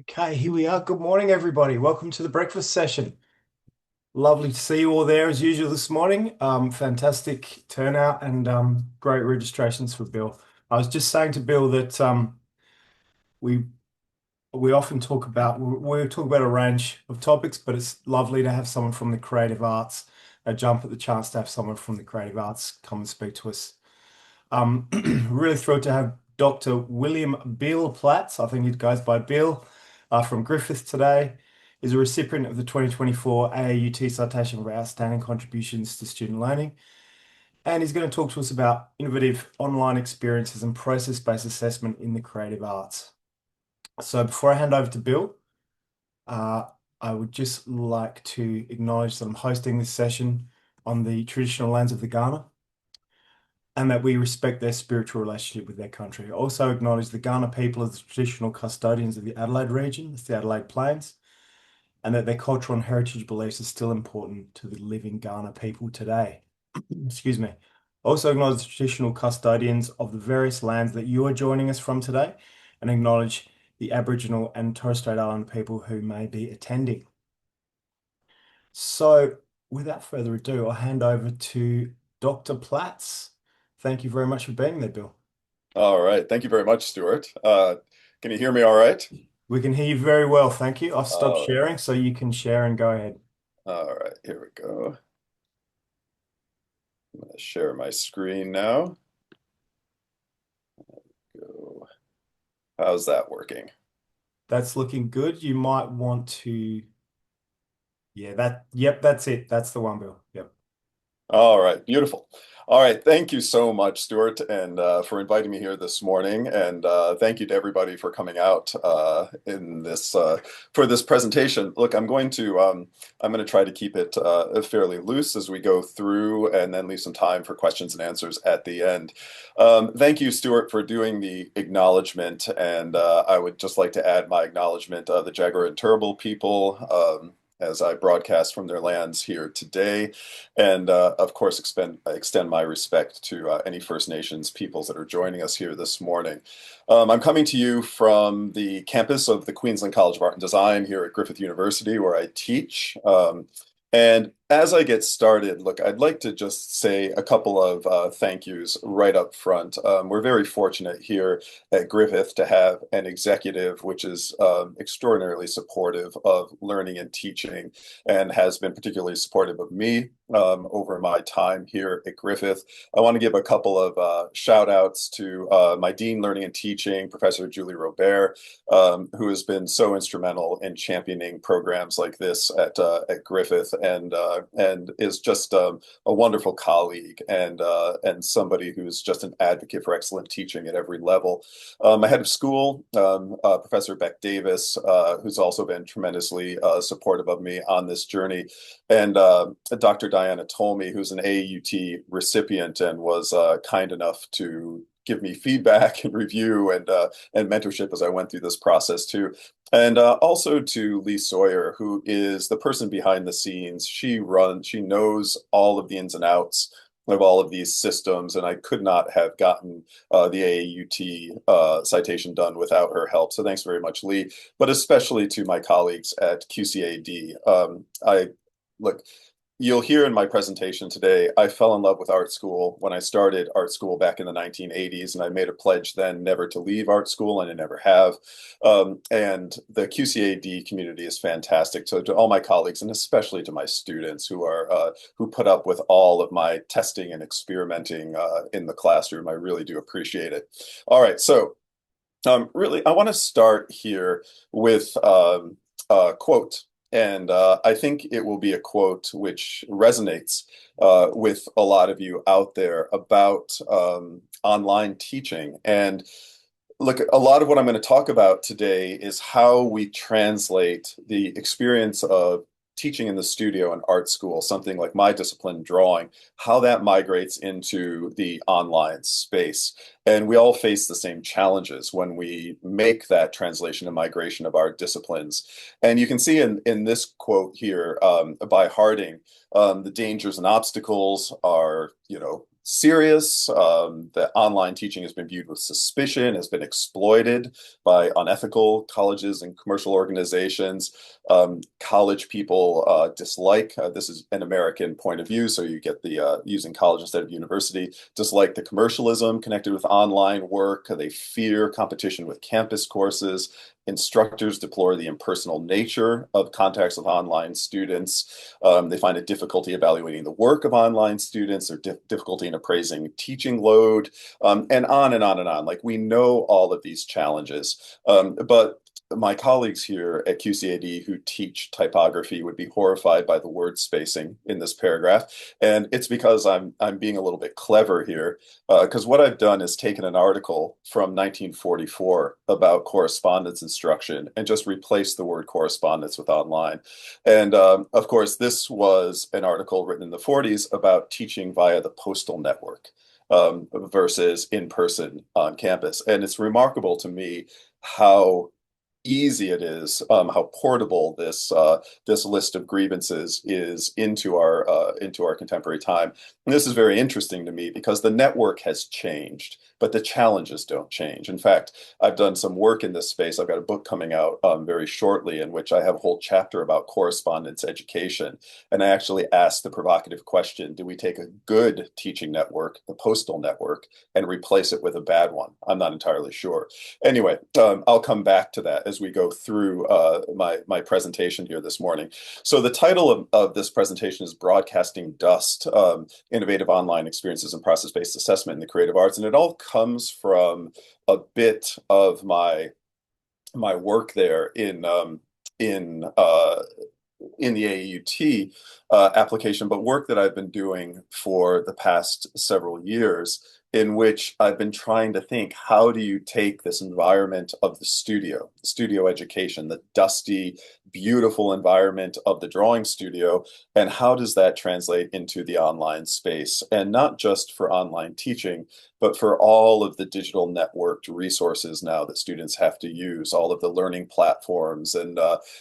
Okay, here we are. Good morning, everybody. Welcome to the breakfast session. Lovely to see you all there as usual this morning. Fantastic turnout and great registrations for Bill. I was just saying to Bill that we we often we talk about a range of topics, but it's lovely to have someone from the creative arts jump at the chance to have someone from the creative arts come and speak to us. Really thrilled to have Dr. William Beale Platts, I think it goes by Bill, from Griffith today, is a recipient of the 2024 AAUT Citation for Outstanding Contributions to Student Learning. And he's going to talk to us about innovative online experiences and process-based assessment in the creative arts. So before I hand over to Bill, uh, I would just like to acknowledge that I'm hosting this session on the traditional lands of the Ghana, and that we respect their spiritual relationship with their country. I also acknowledge the Kaurna people as the traditional custodians of the Adelaide region, it's the Adelaide Plains, and that their cultural and heritage beliefs are still important to the living Kaurna people today. Excuse me. I also acknowledge the traditional custodians of the various lands that you are joining us from today, and acknowledge the Aboriginal and Torres Strait Island people who may be attending. So, without further ado, I'll hand over to Dr. Platts. Thank you very much for being there, Bill. All right. Thank you very much, Stuart. Can you hear me all right? We can hear you very well, thank you. I've stopped Uh, sharing so you can share and go ahead. all right, here we go. I'm going to share my screen now. Go. How's that working? That's looking good. You might want to, yeah, yep, that's it. That's the one, Bill. Yep. All right, beautiful. All right, thank you so much, Stuart, and for inviting me here this morning. And thank you to everybody for coming out in this for this presentation. Look, I'm going to try to keep it fairly loose as we go through, and then leave some time for questions and answers at the end. Thank you, Stuart, for doing the acknowledgement, and I would just like to add my acknowledgement of the Jaguar and Turrbal people. As I broadcast from their lands here today. And of course, extend my respect to any First Nations peoples that are joining us here this morning. I'm coming to you from the campus of the Queensland College of Art and Design here at Griffith University, where I teach. And as I get started, look, I'd like to just say a couple of thank yous right up front. We're very fortunate here at Griffith to have an executive which is extraordinarily supportive of learning and teaching, and has been particularly supportive of me over my time here at Griffith. I want to give a couple of shout outs to my Dean Learning and Teaching, Professor Julie Robert, who has been so instrumental in championing programs like this at Griffith, and is just a wonderful colleague, and somebody who's just an advocate for excellent teaching at every level. My head of school, Professor Beck Davis, who's also been tremendously supportive of me on this journey, and Dr. Diana Tolmie, who's an AUT recipient and was kind enough to give me feedback and review and mentorship as I went through this process too. And also to Lee Sawyer, who is the person behind the scenes. She knows all of the ins and outs of all of these systems, and I could not have gotten the AAUT citation done without her help. So thanks very much, Lee, but especially to my colleagues at QCAD. I look, You'll hear in my presentation today, I fell in love with art school when I started art school back in the 1980s, and I made a pledge then never to leave art school, and I never have. And the QCAD community is fantastic. So to all my colleagues, and especially to my students who put up with all of my testing and experimenting in the classroom, I really do appreciate it. All right, so really, I want to start here with a quote. And I think it will be a quote which resonates with a lot of you out there about online teaching. And look, a lot of what I'm going to talk about today is how we translate the experience of teaching in the studio and art school, something like my discipline, drawing, how that migrates into the online space. And we all face the same challenges when we make that translation and migration of our disciplines. And you can see in this quote here by Harding, the dangers and obstacles are, serious, that online teaching has been viewed with suspicion, has been exploited by unethical colleges and commercial organizations. College people dislike, this is an American point of view, so you get the using college instead of university, dislike the commercialism connected with online work. They fear competition with campus courses. Instructors deplore the impersonal nature of contacts with online students. They find a difficulty evaluating the work of online students, or difficulty in appraising teaching load, and on and on and on. Like, we know all of these challenges, but my colleagues here at QCAD who teach typography would be horrified by the word spacing in this paragraph. And it's because I'm being a little bit clever here, because what I've done is taken an article from 1944 about correspondence instruction and just replaced the word correspondence with online. And of course, this was an article written in the 40s about teaching via the postal network versus in person on campus. And it's remarkable to me how easy it is, how portable this list of grievances is into our contemporary time. And this is very interesting to me because the network has changed, but the challenges don't change. In fact, I've done some work in this space. I've got a book coming out very shortly in which I have a whole chapter about correspondence education. And I actually asked the provocative question, do we take a good teaching network, the postal network, and replace it with a bad one? I'm not entirely sure. Anyway, I'll come back to that as we go through my presentation here this morning. So the title of this presentation is Broadcasting Dust, Innovative Online Experiences and Process-Based Assessment in the Creative Arts. And it all comes from a bit of my work there in the AUT application, but work that I've been doing for the past several years, in which I've been trying to think, how do you take this environment of the studio education, the dusty, beautiful environment of the drawing studio, and how does that translate into the online space? And not just for online teaching, but for all of the digital networked resources now that students have to use, all of the learning platforms and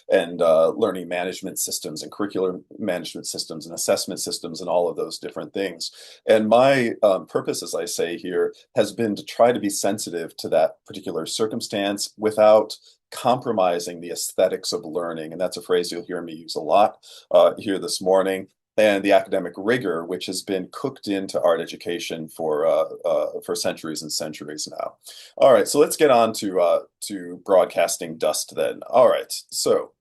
learning management systems and curriculum management systems and assessment systems and all of those different things. And my purpose, as I say here, has been to try to be sensitive to that particular circumstance without compromising the aesthetics of learning. And that's a phrase you'll hear me use a lot here this morning. And the academic rigor, which has been cooked into art education for centuries and centuries now. All right, so let's get on to broadcasting dust then. All right, so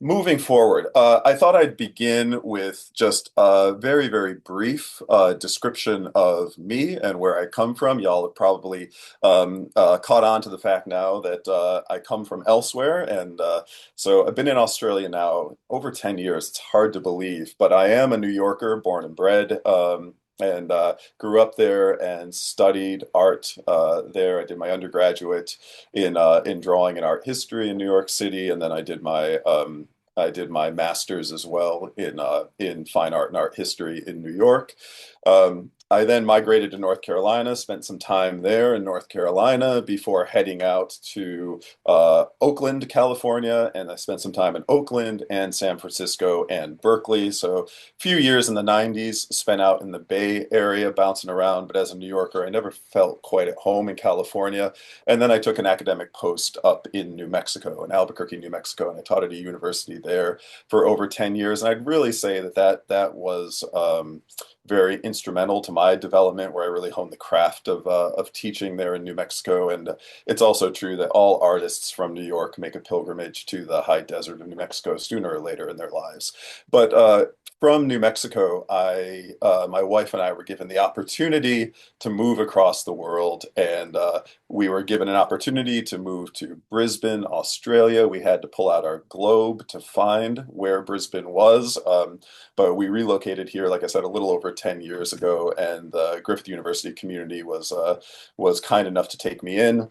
moving forward, I thought I'd begin with just a very, very brief description of me and where I come from. Y'all have probably caught on to the fact now that I come from elsewhere. And so I've been in Australia now over 10 years. It's hard to believe, but I am a New Yorker, born and bred. And grew up there and studied art there. I did my undergraduate in drawing and art history in New York City, and then I did my master's as well in fine art and art history in New York. I then migrated to North Carolina, spent some time there in North Carolina before heading out to Oakland, California, and I spent some time in Oakland and San Francisco and Berkeley. So a few years in the 90s spent out in the Bay Area bouncing around, but as a New Yorker, I never felt quite at home in California. And then I took an academic post up in New Mexico, in Albuquerque, New Mexico, and I taught at a university there for over 10 years. And I'd really say that was very instrumental to my development, where I really honed the craft of teaching there in New Mexico. And it's also true that all artists from New York make a pilgrimage to the high desert of New Mexico sooner or later in their lives. But from New Mexico, my wife and I were given the opportunity to move across the world, and we were given an opportunity to move to Brisbane, Australia. We had to pull out our globe to find where Brisbane was, but we relocated here, like I said, a little over 10 years ago, and the Griffith University community was kind enough to take me in.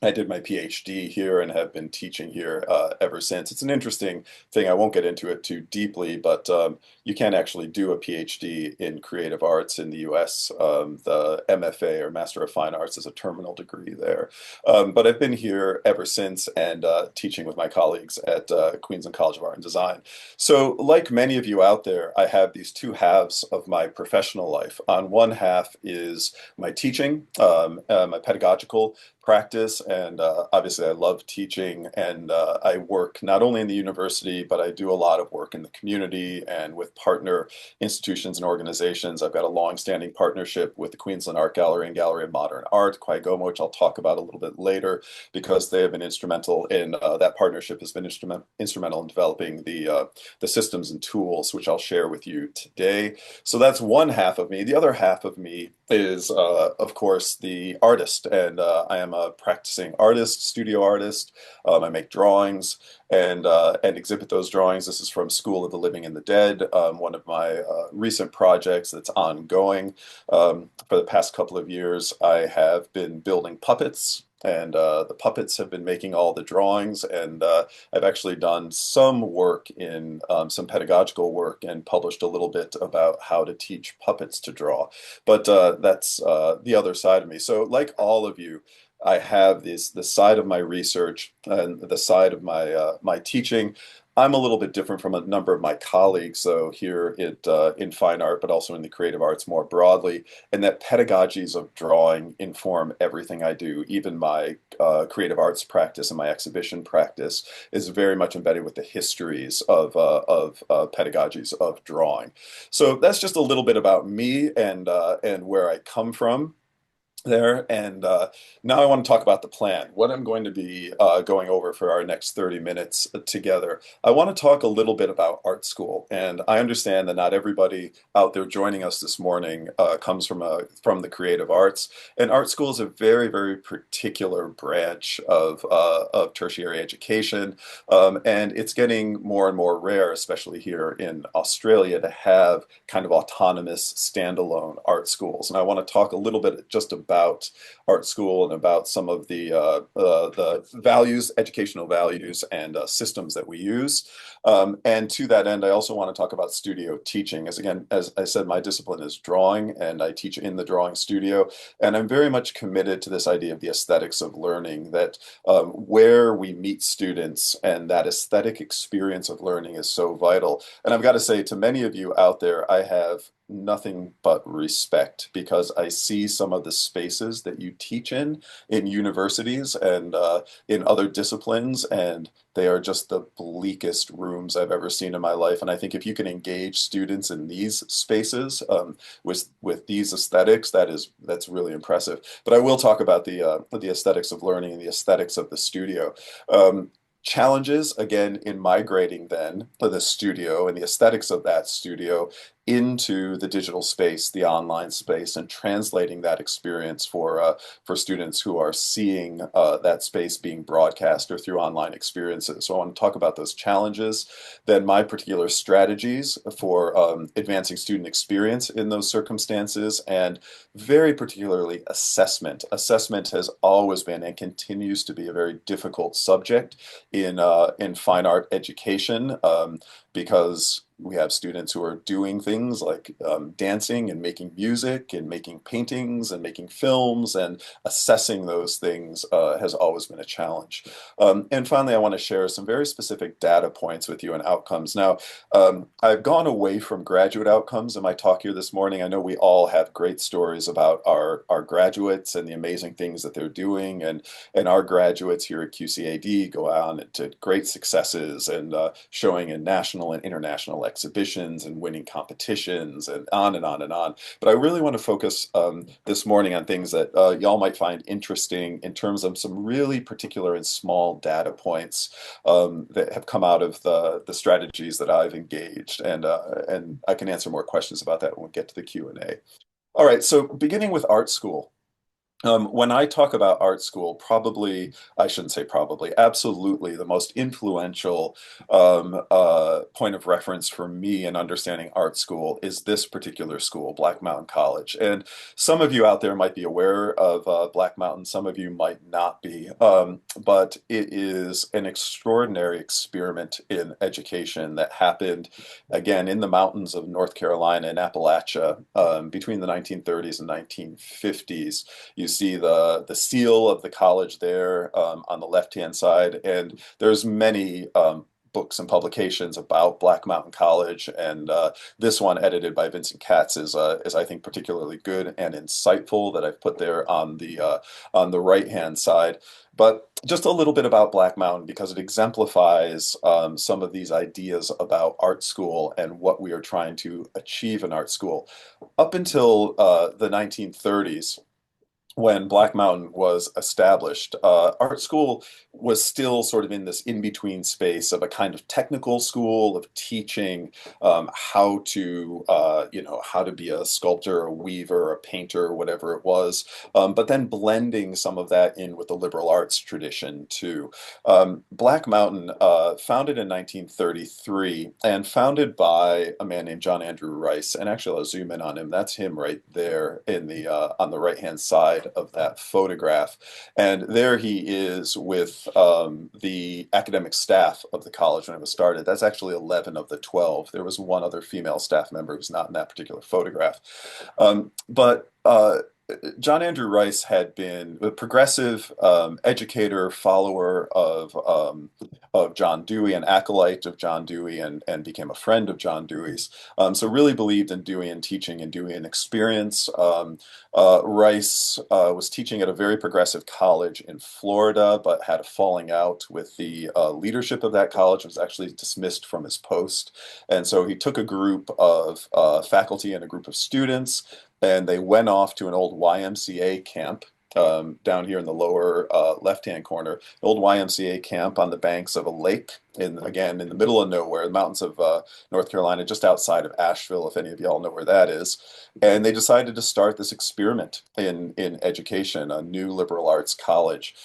I did my PhD here and have been teaching here ever since. It's an interesting thing. I won't get into it too deeply, but you can actually do a PhD in creative arts in the US. The MFA or Master of Fine Arts is a terminal degree there. But I've been here ever since and teaching with my colleagues at Queensland College of Art and Design. So, like many of you out there, I have these two halves of my professional life. On one half is my teaching, my pedagogical practice. And obviously, I love teaching, and I work not only in the university, but I do a lot of work in the community and with partner institutions and organizations. I've got a long-standing partnership with the Queensland Art Gallery and Gallery of Modern Art, QAGOMA, which I'll talk about a little bit later, because they have been instrumental in that partnership has been instrumental in developing the systems and tools, which I'll share with you today. So that's one half of me. The other half of me is, of course, the artist, and I am a practicing artist, studio artist. I make drawings and exhibit those drawings. This is from School of the Living and the Dead, one of my recent projects that's ongoing. For the past couple of years, I have been building puppets. And the puppets have been making all the drawings, and I've actually done some work in some pedagogical work and published a little bit about how to teach puppets to draw. But that's the other side of me. So, like all of you, I have the side of my research and the side of my teaching. I'm a little bit different from a number of my colleagues, so here in fine art, but also in the creative arts more broadly, and that pedagogies of drawing inform everything I do. Even my creative arts practice and my exhibition practice is very much embedded with the histories of pedagogies of drawing. So that's just a little bit about me and where I come from there. And now I want to talk about the plan, what I'm going to be going over for our next 30 minutes together. I want to talk a little bit about art school. And I understand that not everybody out there joining us this morning comes from the creative arts. And art school is a very, very particular branch of tertiary education. And it's getting more and more rare, especially here in Australia, to have kind of autonomous standalone art schools. And I want to talk a little bit just about art school and about some of the values, educational values, and systems that we use. And to that end, I also want to talk about studio teaching. As again, as I said, my discipline is drawing, and I teach in the drawing studio. And I'm very much committed to this idea of the aesthetics of learning, that where we meet students and that aesthetic experience of learning is so vital. And I've got to say, to many of you out there, I have nothing but respect, because I see some of the spaces that you teach in universities and in other disciplines, and they are just the bleakest rooms I've ever seen in my life. And I think if you can engage students in these spaces with these aesthetics, that's really impressive. But I will talk about the aesthetics of learning and the aesthetics of the studio. Challenges again in migrating then to the studio and the aesthetics of that studio into the digital space, the online space, and translating that experience for students who are seeing that space being broadcast or through online experiences. So I want to talk about those challenges, then my particular strategies for advancing student experience in those circumstances, and very particularly assessment. Assessment has always been and continues to be a very difficult subject in fine art education, because we have students who are doing things like dancing and making music and making paintings and making films, and assessing those things has always been a challenge. And finally, I want to share some very specific data points with you and outcomes. Now, I've gone away from graduate outcomes in my talk here this morning. I know we all have great stories about our graduates and the amazing things that they're doing, and our graduates here at QCAD go on to great successes and showing in national and international exhibitions and winning competitions and on and on and on. But I really want to focus this morning on things that y'all might find interesting in terms of some really particular and small data points that have come out of the strategies that I've engaged. And I can answer more questions about that when we get to the Q&A. All right, so beginning with art school. When I talk about art school, probably, I shouldn't say probably, absolutely the most influential point of reference for me in understanding art school is this particular school, Black Mountain College. And some of you out there might be aware of Black Mountain, some of you might not be. But it is an extraordinary experiment in education that happened, again, in the mountains of North Carolina and Appalachia between the 1930s and 1950s. You see the seal of the college there on the left-hand side, and there's many books and publications about Black Mountain College, and this one, edited by Vincent Katz, is I think particularly good and insightful that I've put there on the right-hand side. But just a little bit about Black Mountain because it exemplifies some of these ideas about art school and what we are trying to achieve in art school. Up until the 1930s, when Black Mountain was established, art school was still sort of in this in-between space of a kind of technical school of teaching how to, how to be a sculptor, a weaver, a painter, whatever it was, but then blending some of that in with the liberal arts tradition too. Black Mountain, founded in 1933 and founded by a man named John Andrew Rice, and actually I'll zoom in on him. That's him right there in the on the right-hand side of that photograph. And there he is with the academic staff of the college when it was started. That's actually 11 of the 12. There was one other female staff member who's not in that particular photograph. But John Andrew Rice had been a progressive educator, follower of John Dewey, an acolyte of John Dewey, and became a friend of John Dewey's. So really believed in Deweyan teaching and Deweyan experience. Rice was teaching at a very progressive college in Florida, but had a falling out with the leadership of that college, was actually dismissed from his post. And so he took a group of faculty and a group of students, and they went off to an old YMCA camp down here in the lower left-hand corner, an old YMCA camp on the banks of a lake, again, in the middle of nowhere, the mountains of North Carolina, just outside of Asheville, if any of y'all know where that is. And they decided to start this experiment in education, a new liberal arts college.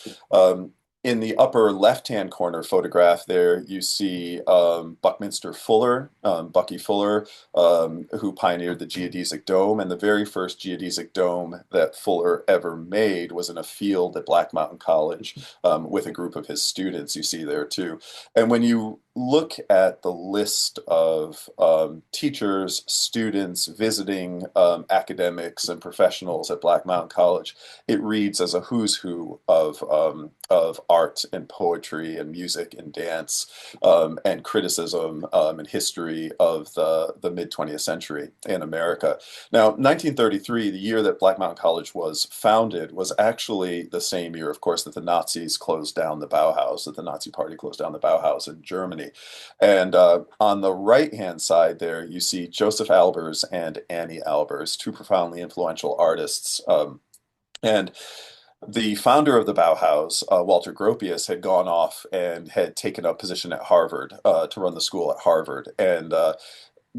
In the upper left-hand corner photograph there, you see Buckminster Fuller, Bucky Fuller, who pioneered the geodesic dome. And the very first geodesic dome that Fuller ever made was in a field at Black Mountain College with a group of his students, you see there too. And when you look at the list of teachers, students, visiting academics and professionals at Black Mountain College, it reads as a who's who of art and poetry and music and dance and criticism and history of the mid 20th century in America. Now, 1933, the year that Black Mountain College was founded, was actually the same year, of course, that the Nazis closed down the Bauhaus, that the Nazi Party closed down the Bauhaus in Germany. And on the right-hand side there, you see Joseph Albers and Annie Albers, two profoundly influential artists. And the founder of the Bauhaus, Walter Gropius, had gone off and had taken a position at Harvard to run the school at Harvard. And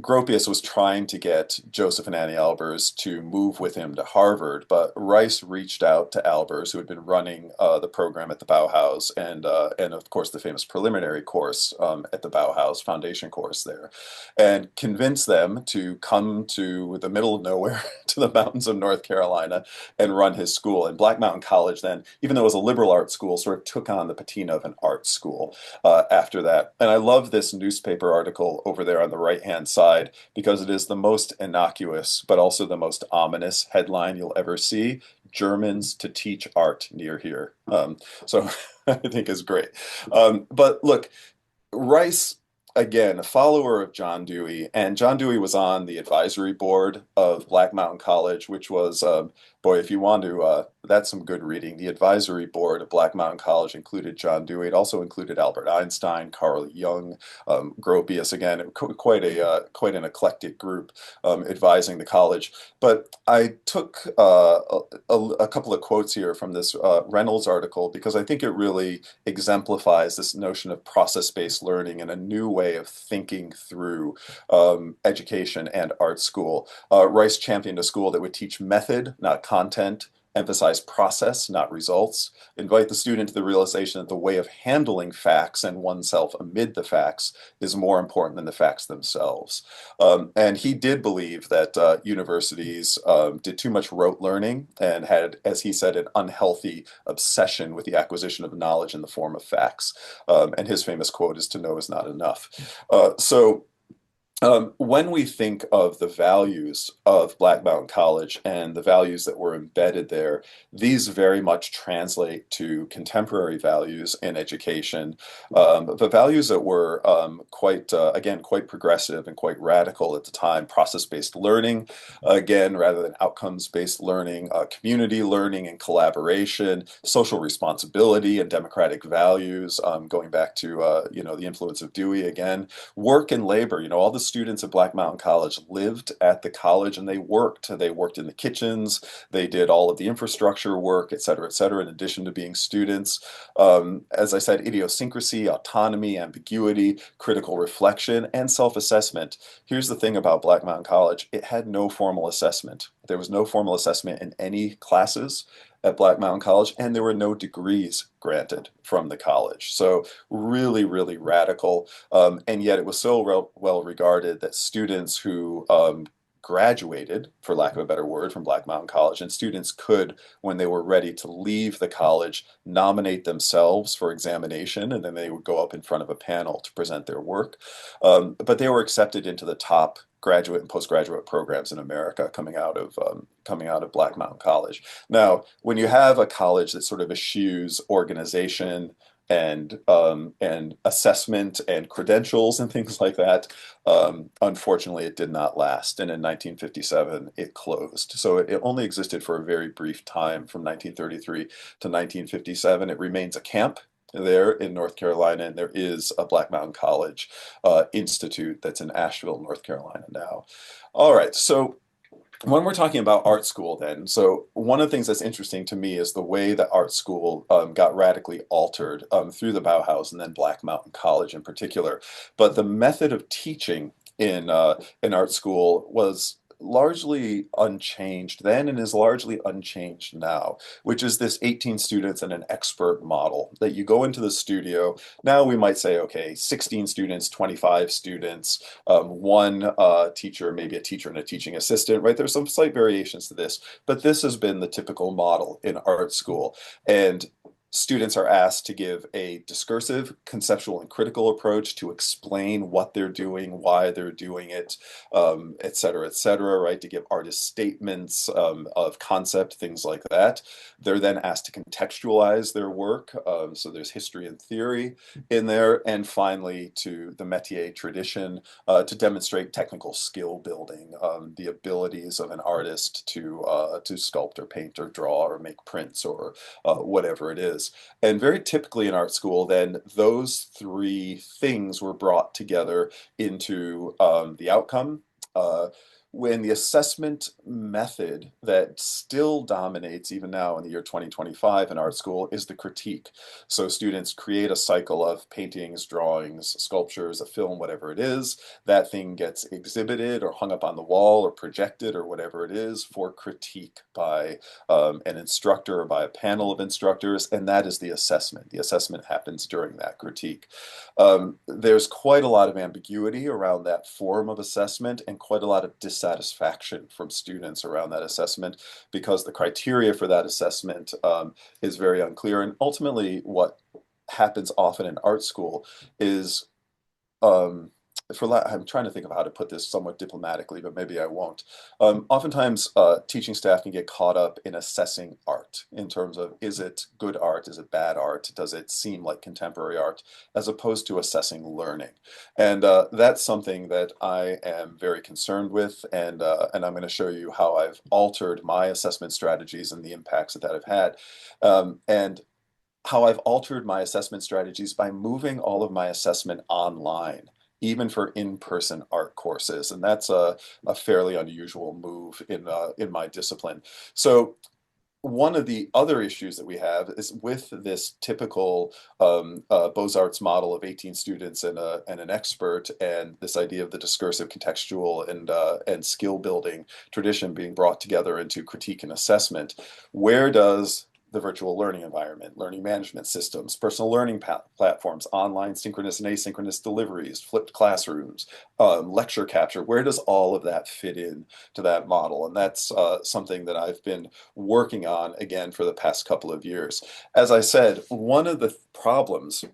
Gropius was trying to get Joseph and Annie Albers to move with him to Harvard, but Rice reached out to Albers, who had been running the program at the Bauhaus, and of course the famous preliminary course at the Bauhaus, foundation course there, and convinced them to come to the middle of nowhere, to the mountains of North Carolina, and run his school. And Black Mountain College then, even though it was a liberal arts school, sort of took on the patina of an art school after that. And I love this newspaper article over there on the right-hand side because it is the most innocuous but also the most ominous headline you'll ever see: Germans to teach art near here. So I think is great. But look, Rice, again, a follower of John Dewey, and John Dewey was on the advisory board of Black Mountain College, which was, boy, if you want to, that's some good reading. The advisory board of Black Mountain College included John Dewey. It also included Albert Einstein, Carl Jung, Gropius. Again, quite an eclectic group advising the college. But I took a couple of quotes here from this Reynolds article because I think it really exemplifies this notion of process-based learning and a new way of thinking through education and art school. Rice championed a school that would teach method, not content, emphasize process, not results, invite the student to the realization that the way of handling facts and oneself amid the facts is more important than the facts themselves. And he did believe that universities did too much rote learning and had, as he said, an unhealthy obsession with the acquisition of knowledge in the form of facts. And his famous quote is, "To know is not enough." When we think of the values of Black Mountain College and the values that were embedded there, these very much translate to contemporary values in education, but values that were again, quite progressive and quite radical at the time. Process-based learning, again, rather than outcomes-based learning, community learning and collaboration, social responsibility and democratic values, going back to the influence of Dewey again, work and labor. All the students at Black Mountain College lived at the college and they worked. They worked in the kitchens, they did all of the infrastructure work, et cetera, in addition to being students. As I said, idiosyncrasy, autonomy, ambiguity, critical reflection, and self-assessment. Here's the thing about Black Mountain College: it had no formal assessment. There was no formal assessment in any classes at Black Mountain College, and there were no degrees granted from the college. So really, really radical. And yet it was so well regarded that students who graduated, for lack of a better word, from Black Mountain College, and students could, when they were ready to leave the college, nominate themselves for examination, and then they would go up in front of a panel to present their work. But they were accepted into the top graduate and postgraduate programs in America coming out of Black Mountain College. Now, when you have a college that sort of eschews organization and assessment and credentials and things like that, unfortunately, it did not last. And in 1957, it closed. So it only existed for a very brief time from 1933 to 1957. It remains a camp there in North Carolina, and there is a Black Mountain College Institute that's in Asheville, North Carolina now. All right, so when we're talking about art school then, so one of the things that's interesting to me is the way that art school got radically altered through the Bauhaus and then Black Mountain College in particular. But the method of teaching in art school was largely unchanged then and is largely unchanged now, which is this 18 students and an expert model that you go into the studio. Now we might say, okay, 16 students, 25 students, one teacher, maybe a teacher and a teaching assistant, right? There's some slight variations to this, but this has been the typical model in art school. And students are asked to give a discursive, conceptual, and critical approach to explain what they're doing, why they're doing it, et cetera, right? To give artist statements of concept, things like that. They're then asked to contextualize their work. So there's history and theory in there. And finally, to the métier tradition to demonstrate technical skill building, the abilities of an artist to sculpt or paint or draw or make prints or whatever it is. And very typically in art school, then those three things were brought together into the outcome. When the assessment method that still dominates even now in the year 2025 in art school is the critique. So students create a cycle of paintings, drawings, sculptures, a film, whatever it is. That thing gets exhibited or hung up on the wall or projected or whatever it is for critique by an instructor or by a panel of instructors, and that is the assessment. The assessment happens during that critique. There's quite a lot of ambiguity around that form of assessment and quite a lot of dissatisfaction from students around that assessment because the criteria for that assessment is very unclear. And ultimately, what happens often in art school is I'm trying to think of how to put this somewhat diplomatically, but maybe I won't. Oftentimes, teaching staff can get caught up in assessing art in terms of, is it good art? Is it bad art? Does it seem like contemporary art? As opposed to assessing learning. And that's something that I am very concerned with. And I'm going to show you how I've altered my assessment strategies and the impacts that that have had. And how I've altered my assessment strategies by moving all of my assessment online, even for in-person art courses. And that's a fairly unusual move in my discipline. So one of the other issues that we have is with this typical Beaux-Arts model of 18 students and an expert, and this idea of the discursive, contextual, and skill building tradition being brought together into critique and assessment. Where does the virtual learning environment, learning management systems, personal learning platforms, online synchronous and asynchronous deliveries, flipped classrooms, lecture capture, where does all of that fit in to that model? And that's something that I've been working on again for the past couple of years. As I said, one of the problems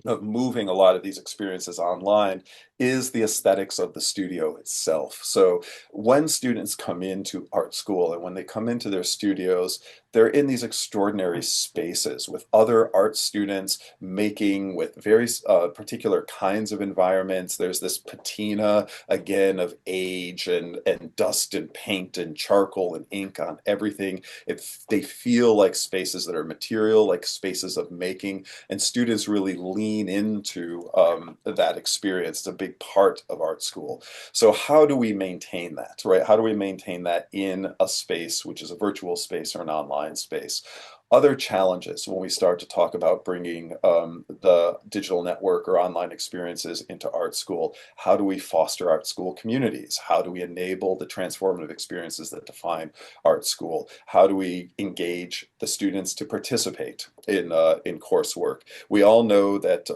of moving a lot of these experiences online is the aesthetics of the studio itself. So when students come into art school and when they come into their studios, they're in these extraordinary spaces with other art students making with very particular kinds of environments. There's this patina, again, of age and dust and paint and charcoal and ink on everything. They feel like spaces that are material, like spaces of making, and students really lean into that experience. It's a big part of art school. So how do we maintain that, right? How do we maintain that in a space, which is a virtual space or an online space? Other challenges when we start to talk about bringing the digital network or online experiences into art school. How do we foster art school communities? How do we enable the transformative experiences that define art school? How do we engage the students to participate in coursework? We all know that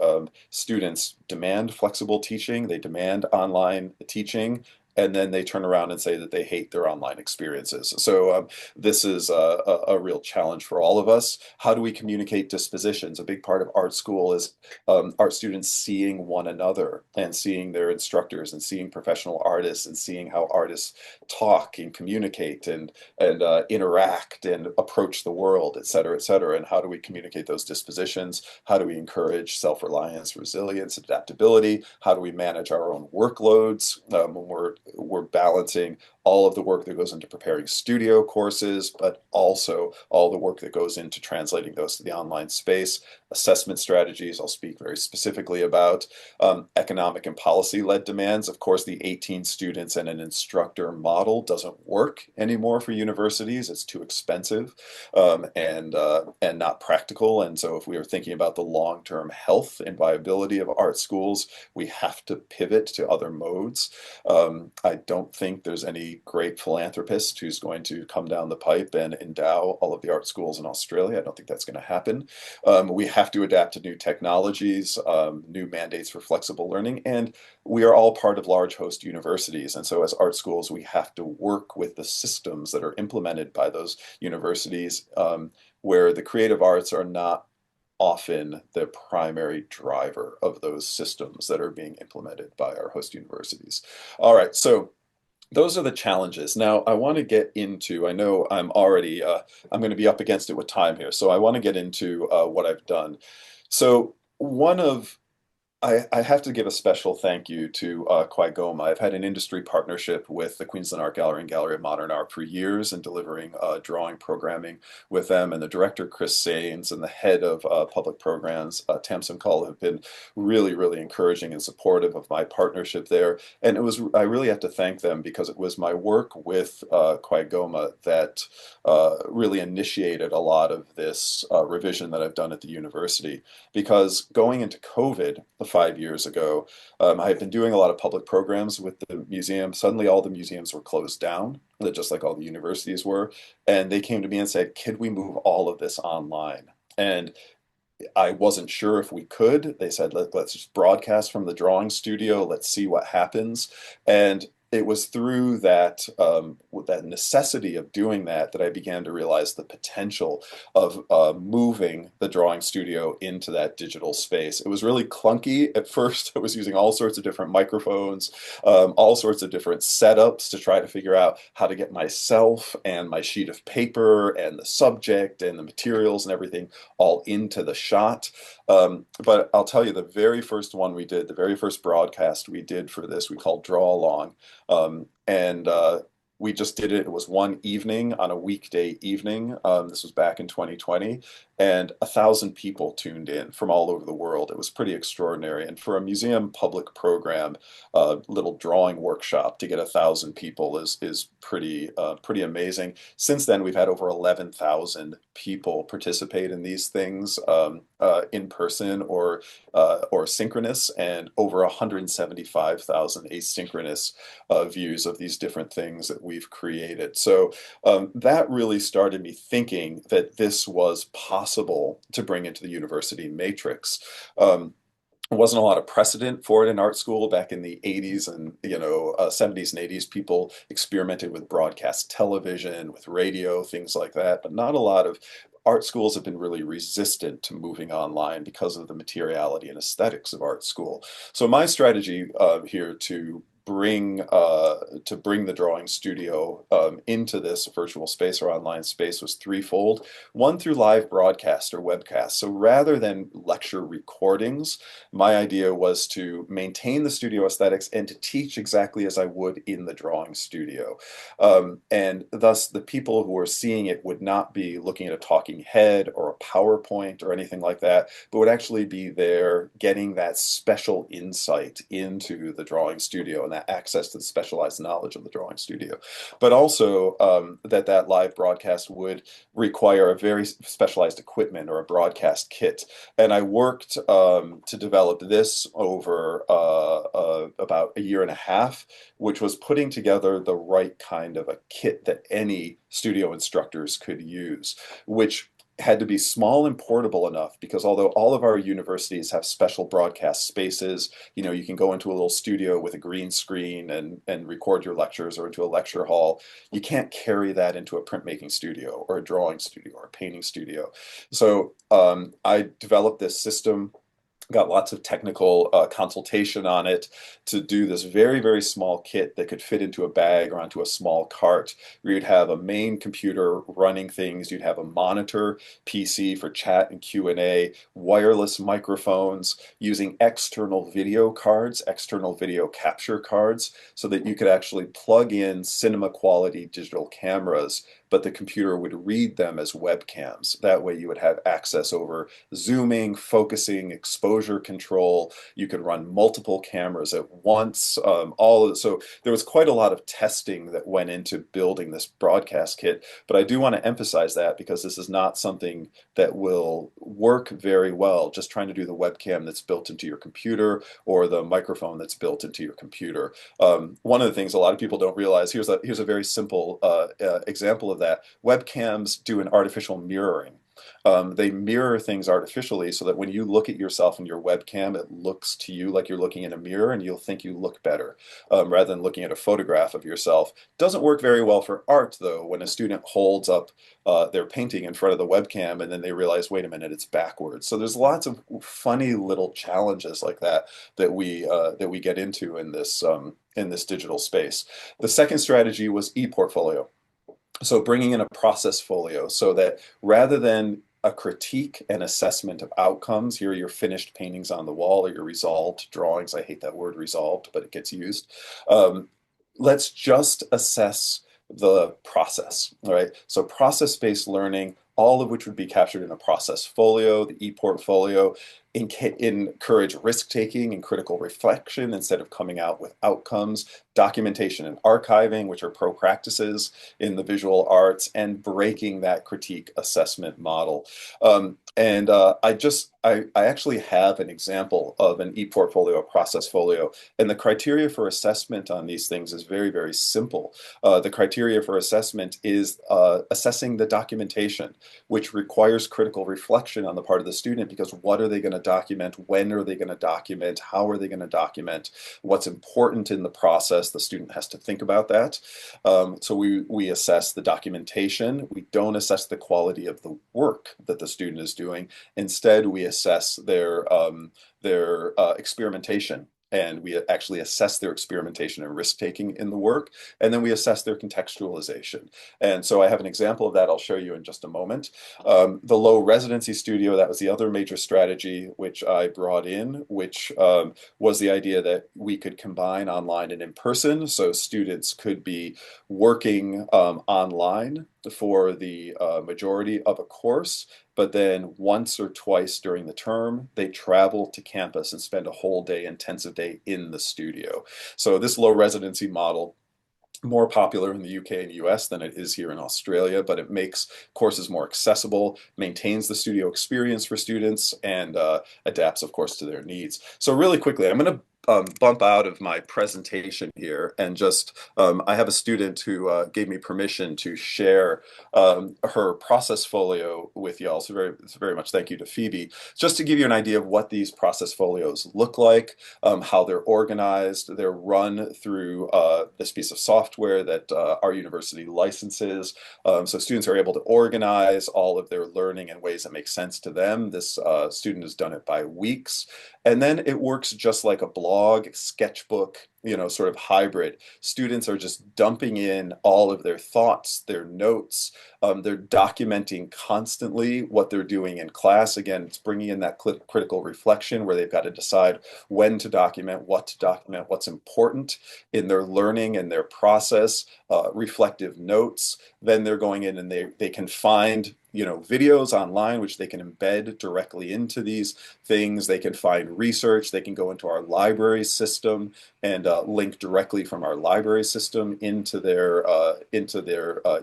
students demand flexible teaching, they demand online teaching, and then they turn around and say that they hate their online experiences. So this is a real challenge for all of us. How do we communicate dispositions? A big part of art school is art students seeing one another and seeing their instructors and seeing professional artists and seeing how artists talk and communicate and interact and approach the world, et cetera, et cetera. And how do we communicate those dispositions? How do we encourage self-reliance, resilience, adaptability? How do we manage our own workloads when we're balancing all of the work that goes into preparing studio courses, but also all the work that goes into translating those to the online space? Assessment strategies, I'll speak very specifically about. Economic and policy-led demands. Of course, the 18 students and an instructor model doesn't work anymore for universities. It's too expensive and not practical. And so if we are thinking about the long-term health and viability of art schools, we have to pivot to other modes. I don't think there's any great philanthropist who's going to come down the pipe and endow all of the art schools in Australia. I don't think that's going to happen. We have to adapt to new technologies, new mandates for flexible learning, and we are all part of large host universities. And so as art schools, we have to work with the systems that are implemented by those universities, where the creative arts are not often the primary driver of those systems that are being implemented by our host universities. All right, so those are the challenges. Now, I want to get into, I know I'm already, I'm going to be up against it with time here, so I want to get into what I've done. So one of I have to give a special thank you to QAGOMA. I've had an industry partnership with the Queensland Art Gallery and Gallery of Modern Art for years in delivering drawing programming with them. And the director, Chris Sains, and the head of public programs, Tamsin Cull, have been really, really encouraging and supportive of my partnership there. And I really have to thank them because it was my work with QAGOMA that really initiated a lot of this revision that I've done at the university. Because going into COVID, 5 years ago, I had been doing a lot of public programs with the museum. Suddenly, all the museums were closed down, just like all the universities were. And they came to me and said, "Could we move all of this online?" And I wasn't sure if we could. They said, let's just broadcast from the drawing studio. Let's see what happens. And it was through that that necessity of doing that that I began to realize the potential of moving the drawing studio into that digital space. It was really clunky at first. I was using all sorts of different microphones, all sorts of different setups to try to figure out how to get myself and my sheet of paper and the subject and the materials and everything all into the shot. But I'll tell you, the very first one we did, the very first broadcast we did for this, we called Draw Along. And We just did it. It was one evening on a weekday evening. This was back in 2020, and 1,000 people tuned in from all over the world. It was pretty extraordinary. And for a museum public program, little drawing workshop to get 1,000 people is pretty amazing. Since then, we've had over 11,000 people participate in these things in person or synchronous, and over 175,000 asynchronous views of these different things that we've created. So that really started me thinking that this was possible to bring into the university matrix. There wasn't a lot of precedent for it in art school back in the 80s and 70s and 80s. People experimented with broadcast television, with radio, things like that, but not a lot of art schools have been really resistant to moving online because of the materiality and aesthetics of art school. So my strategy here to bring the drawing studio into this virtual space or online space was threefold. One, through live broadcast or webcast. So rather than lecture recordings, my idea was to maintain the studio aesthetics and to teach exactly as I would in the drawing studio. And thus the people who were seeing it would not be looking at a talking head or a PowerPoint or anything like that, but would actually be there getting that special insight into the drawing studio and that access to the specialized knowledge of the drawing studio. But also that live broadcast would require a very specialized equipment or a broadcast kit. And I worked to develop this over about a year and a half, which was putting together the right kind of a kit that any studio instructors could use, which had to be small and portable enough, because although all of our universities have special broadcast spaces, you can go into a little studio with a green screen and record your lectures, or into a lecture hall. You can't carry that into a printmaking studio or a drawing studio or a painting studio. So I developed this system, got lots of technical consultation on it to do this very, very small kit that could fit into a bag or onto a small cart, where you'd have a main computer running things, you'd have a monitor PC for chat and Q&A, wireless microphones, using external video cards, external video capture cards, so that you could actually plug in cinema quality digital cameras, but the computer would read them as webcams. That way you would have access over zooming, focusing, exposure control. You could run multiple cameras at once. So there was quite a lot of testing that went into building this broadcast kit. But I do want to emphasize that, because this is not something that will work very well just trying to do the webcam that's built into your computer or the microphone that's built into your computer. One of the things a lot of people don't realize, here's a very simple example of that. Webcams do an artificial mirroring. They mirror things artificially so that when you look at yourself in your webcam, it looks to you like you're looking in a mirror, and you'll think you look better rather than looking at a photograph of yourself. Doesn't work very well for art, though, when a student holds up their painting in front of the webcam and then they realize, wait a minute, it's backwards. So there's lots of funny little challenges like that we get into in this digital space. The second strategy was e-portfolio. So bringing in a process folio, so that rather than a critique and assessment of outcomes, here are your finished paintings on the wall or your resolved drawings. I hate that word resolved, but it gets used. Let's just assess the process, all right? So process-based learning, all of which would be captured in a process folio, the e-portfolio, encourage risk-taking and critical reflection instead of coming out with outcomes, documentation and archiving, which are pro practices in the visual arts, and breaking that critique assessment model. I actually have an example of an e-portfolio, a process folio, and the criteria for assessment on these things is very, very simple. The criteria for assessment is assessing the documentation, which requires critical reflection on the part of the student, because what are they going to document? When are they going to document? How are they going to document? What's important in the process? The student has to think about that. So we assess the documentation. We don't assess the quality of the work that the student is doing. Instead, we assess their experimentation And we actually assess their experimentation and risk-taking in the work, and then we assess their contextualization. And so I have an example of that I'll show you in just a moment. The low residency studio, that was the other major strategy which I brought in, which was the idea that we could combine online and in person. So students could be working online for the majority of a course, but then once or twice during the term, they travel to campus and spend a whole day, intensive day in the studio. So this low residency model, more popular in the UK and US than it is here in Australia, but it makes courses more accessible, maintains the studio experience for students, and adapts, of course, to their needs. So really quickly, I'm going to bump out of my presentation here and just, I have a student who gave me permission to share her process folio with y'all. So very much thank you to Phoebe. Just to give you an idea of what these process folios look like, how they're organized. They're run through this piece of software that our university licenses. So students are able to organize all of their learning in ways that make sense to them. This student has done it by weeks. And then it works just like a blog, sketchbook, sort of hybrid. Students are just dumping in all of their thoughts, their notes. They're documenting constantly what they're doing in class. Again, it's bringing in that critical reflection where they've got to decide when to document, what's important in their learning and their process, reflective notes. Then they're going in and they can find videos online, which they can embed directly into these things. They can find research. They can go into our library system and link directly from our library system into their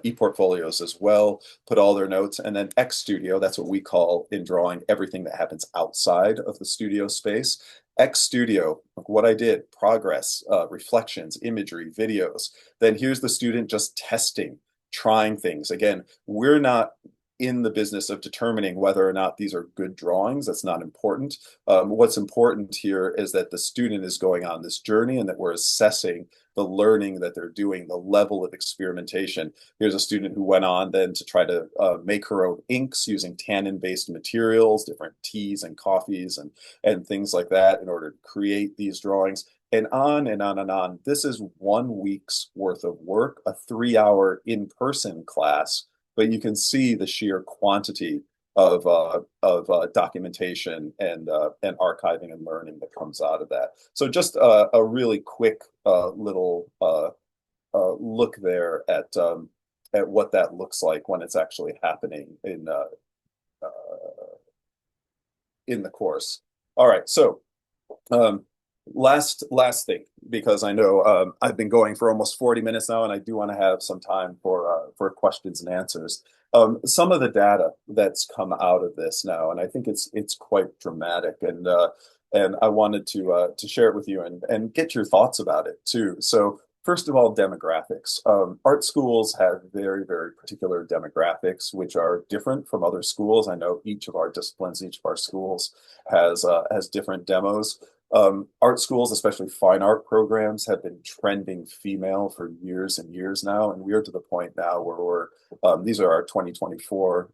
e-portfolios as well, put all their notes. And then X Studio, that's what we call in drawing everything that happens outside of the studio space. X Studio, what I did, progress, reflections, imagery, videos. Then here's the student just testing, trying things. Again, we're not in the business of determining whether or not these are good drawings. That's not important. What's important here is that the student is going on this journey and that we're assessing the learning that they're doing, the level of experimentation. Here's a student who went on then to try to make her own inks using tannin-based materials, different teas and coffees and things like that in order to create these drawings. And on and on and on. This is 1 week's worth of work, a 3-hour in-person class, but you can see the sheer quantity of documentation and archiving and learning that comes out of that. So just a really quick little look there at what that looks like when it's actually happening in the course. All right, so last thing, because I know I've been going for almost 40 minutes now, and I do want to have some time for questions and answers. Some of the data that's come out of this now, and I think it's quite dramatic, and I wanted to share it with you and get your thoughts about it too. So first of all, demographics. Art schools have very, very particular demographics, which are different from other schools. I know each of our disciplines, each of our schools has different demos. Art schools, especially fine art programs, have been trending female for years and years now, and we're to the point now where these are our 2024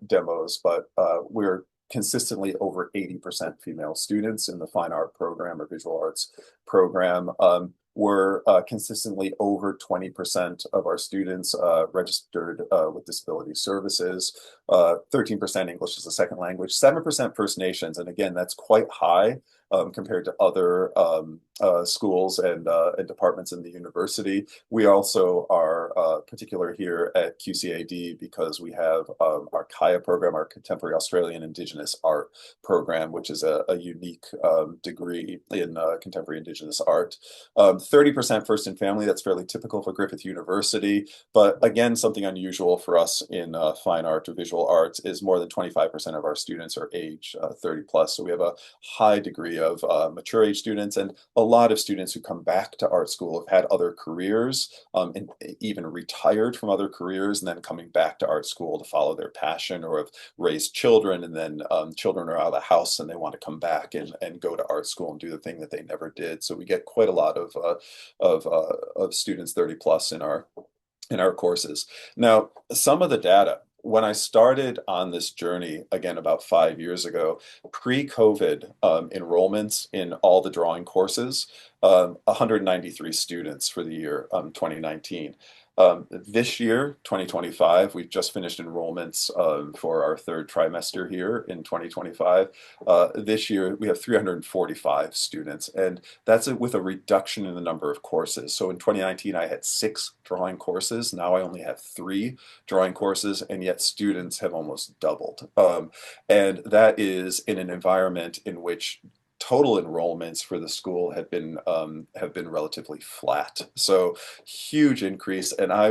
demos, but we're consistently over 80% female students in the fine art program or visual arts program. We're consistently over 20% of our students registered with disability services, 13% English as a second language, 7% First Nations, and again, that's quite high compared to other schools and departments in the university. We also are particular here at QCAD because we have our KAIA program, our Contemporary Australian Indigenous Art program, which is a unique degree in contemporary Indigenous art. 30% First and Family, that's fairly typical for Griffith University, but again, something unusual for us in fine art or visual arts is more than 25% of our students are age 30 plus. So we have a high degree of mature age students, and a lot of students who come back to art school have had other careers and even retired from other careers and then coming back to art school to follow their passion, or have raised children and then children are out of the house and they want to come back and go to art school and do the thing that they never did. So we get quite a lot of students 30 plus in our courses. Now, some of the data when I started on this journey, again, about 5 years ago, pre-COVID, enrollments in all the drawing courses, 193 students for the year 2019. This year, 2025, we've just finished enrollments for our third trimester here in 2025. This year, we have 345 students, and that's with a reduction in the number of courses. So in 2019, I had 6 drawing courses. Now I only have 3 drawing courses, and yet students have almost doubled. And that is in an environment in which total enrollments for the school have been relatively flat. So huge increase, and I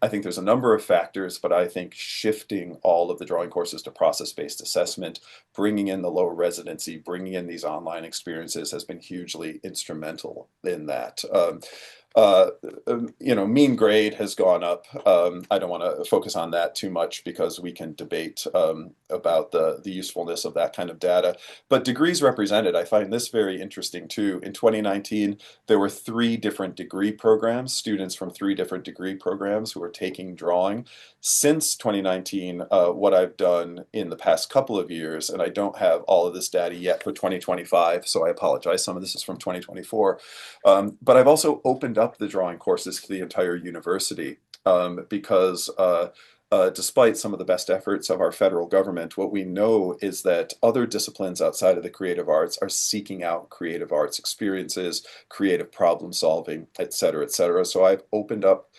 think there's a number of factors, but I think shifting all of the drawing courses to process-based assessment, bringing in the low residency, bringing in these online experiences has been hugely instrumental in that. Uh, Mean grade has gone up. I don't want to focus on that too much because we can debate about the usefulness of that kind of data. But degrees represented, I find this very interesting too. In 2019, there were 3 different degree programs, students from 3 different degree programs who were taking drawing. Since 2019, what I've done in the past couple of years, and I don't have all of this data yet for 2025, so I apologize, some of this is from 2024, but I've also opened up the drawing courses to the entire university because despite some of the best efforts of our federal government, what we know is that other disciplines outside of the creative arts are seeking out creative arts experiences, creative problem solving, et cetera, et cetera. So I've opened up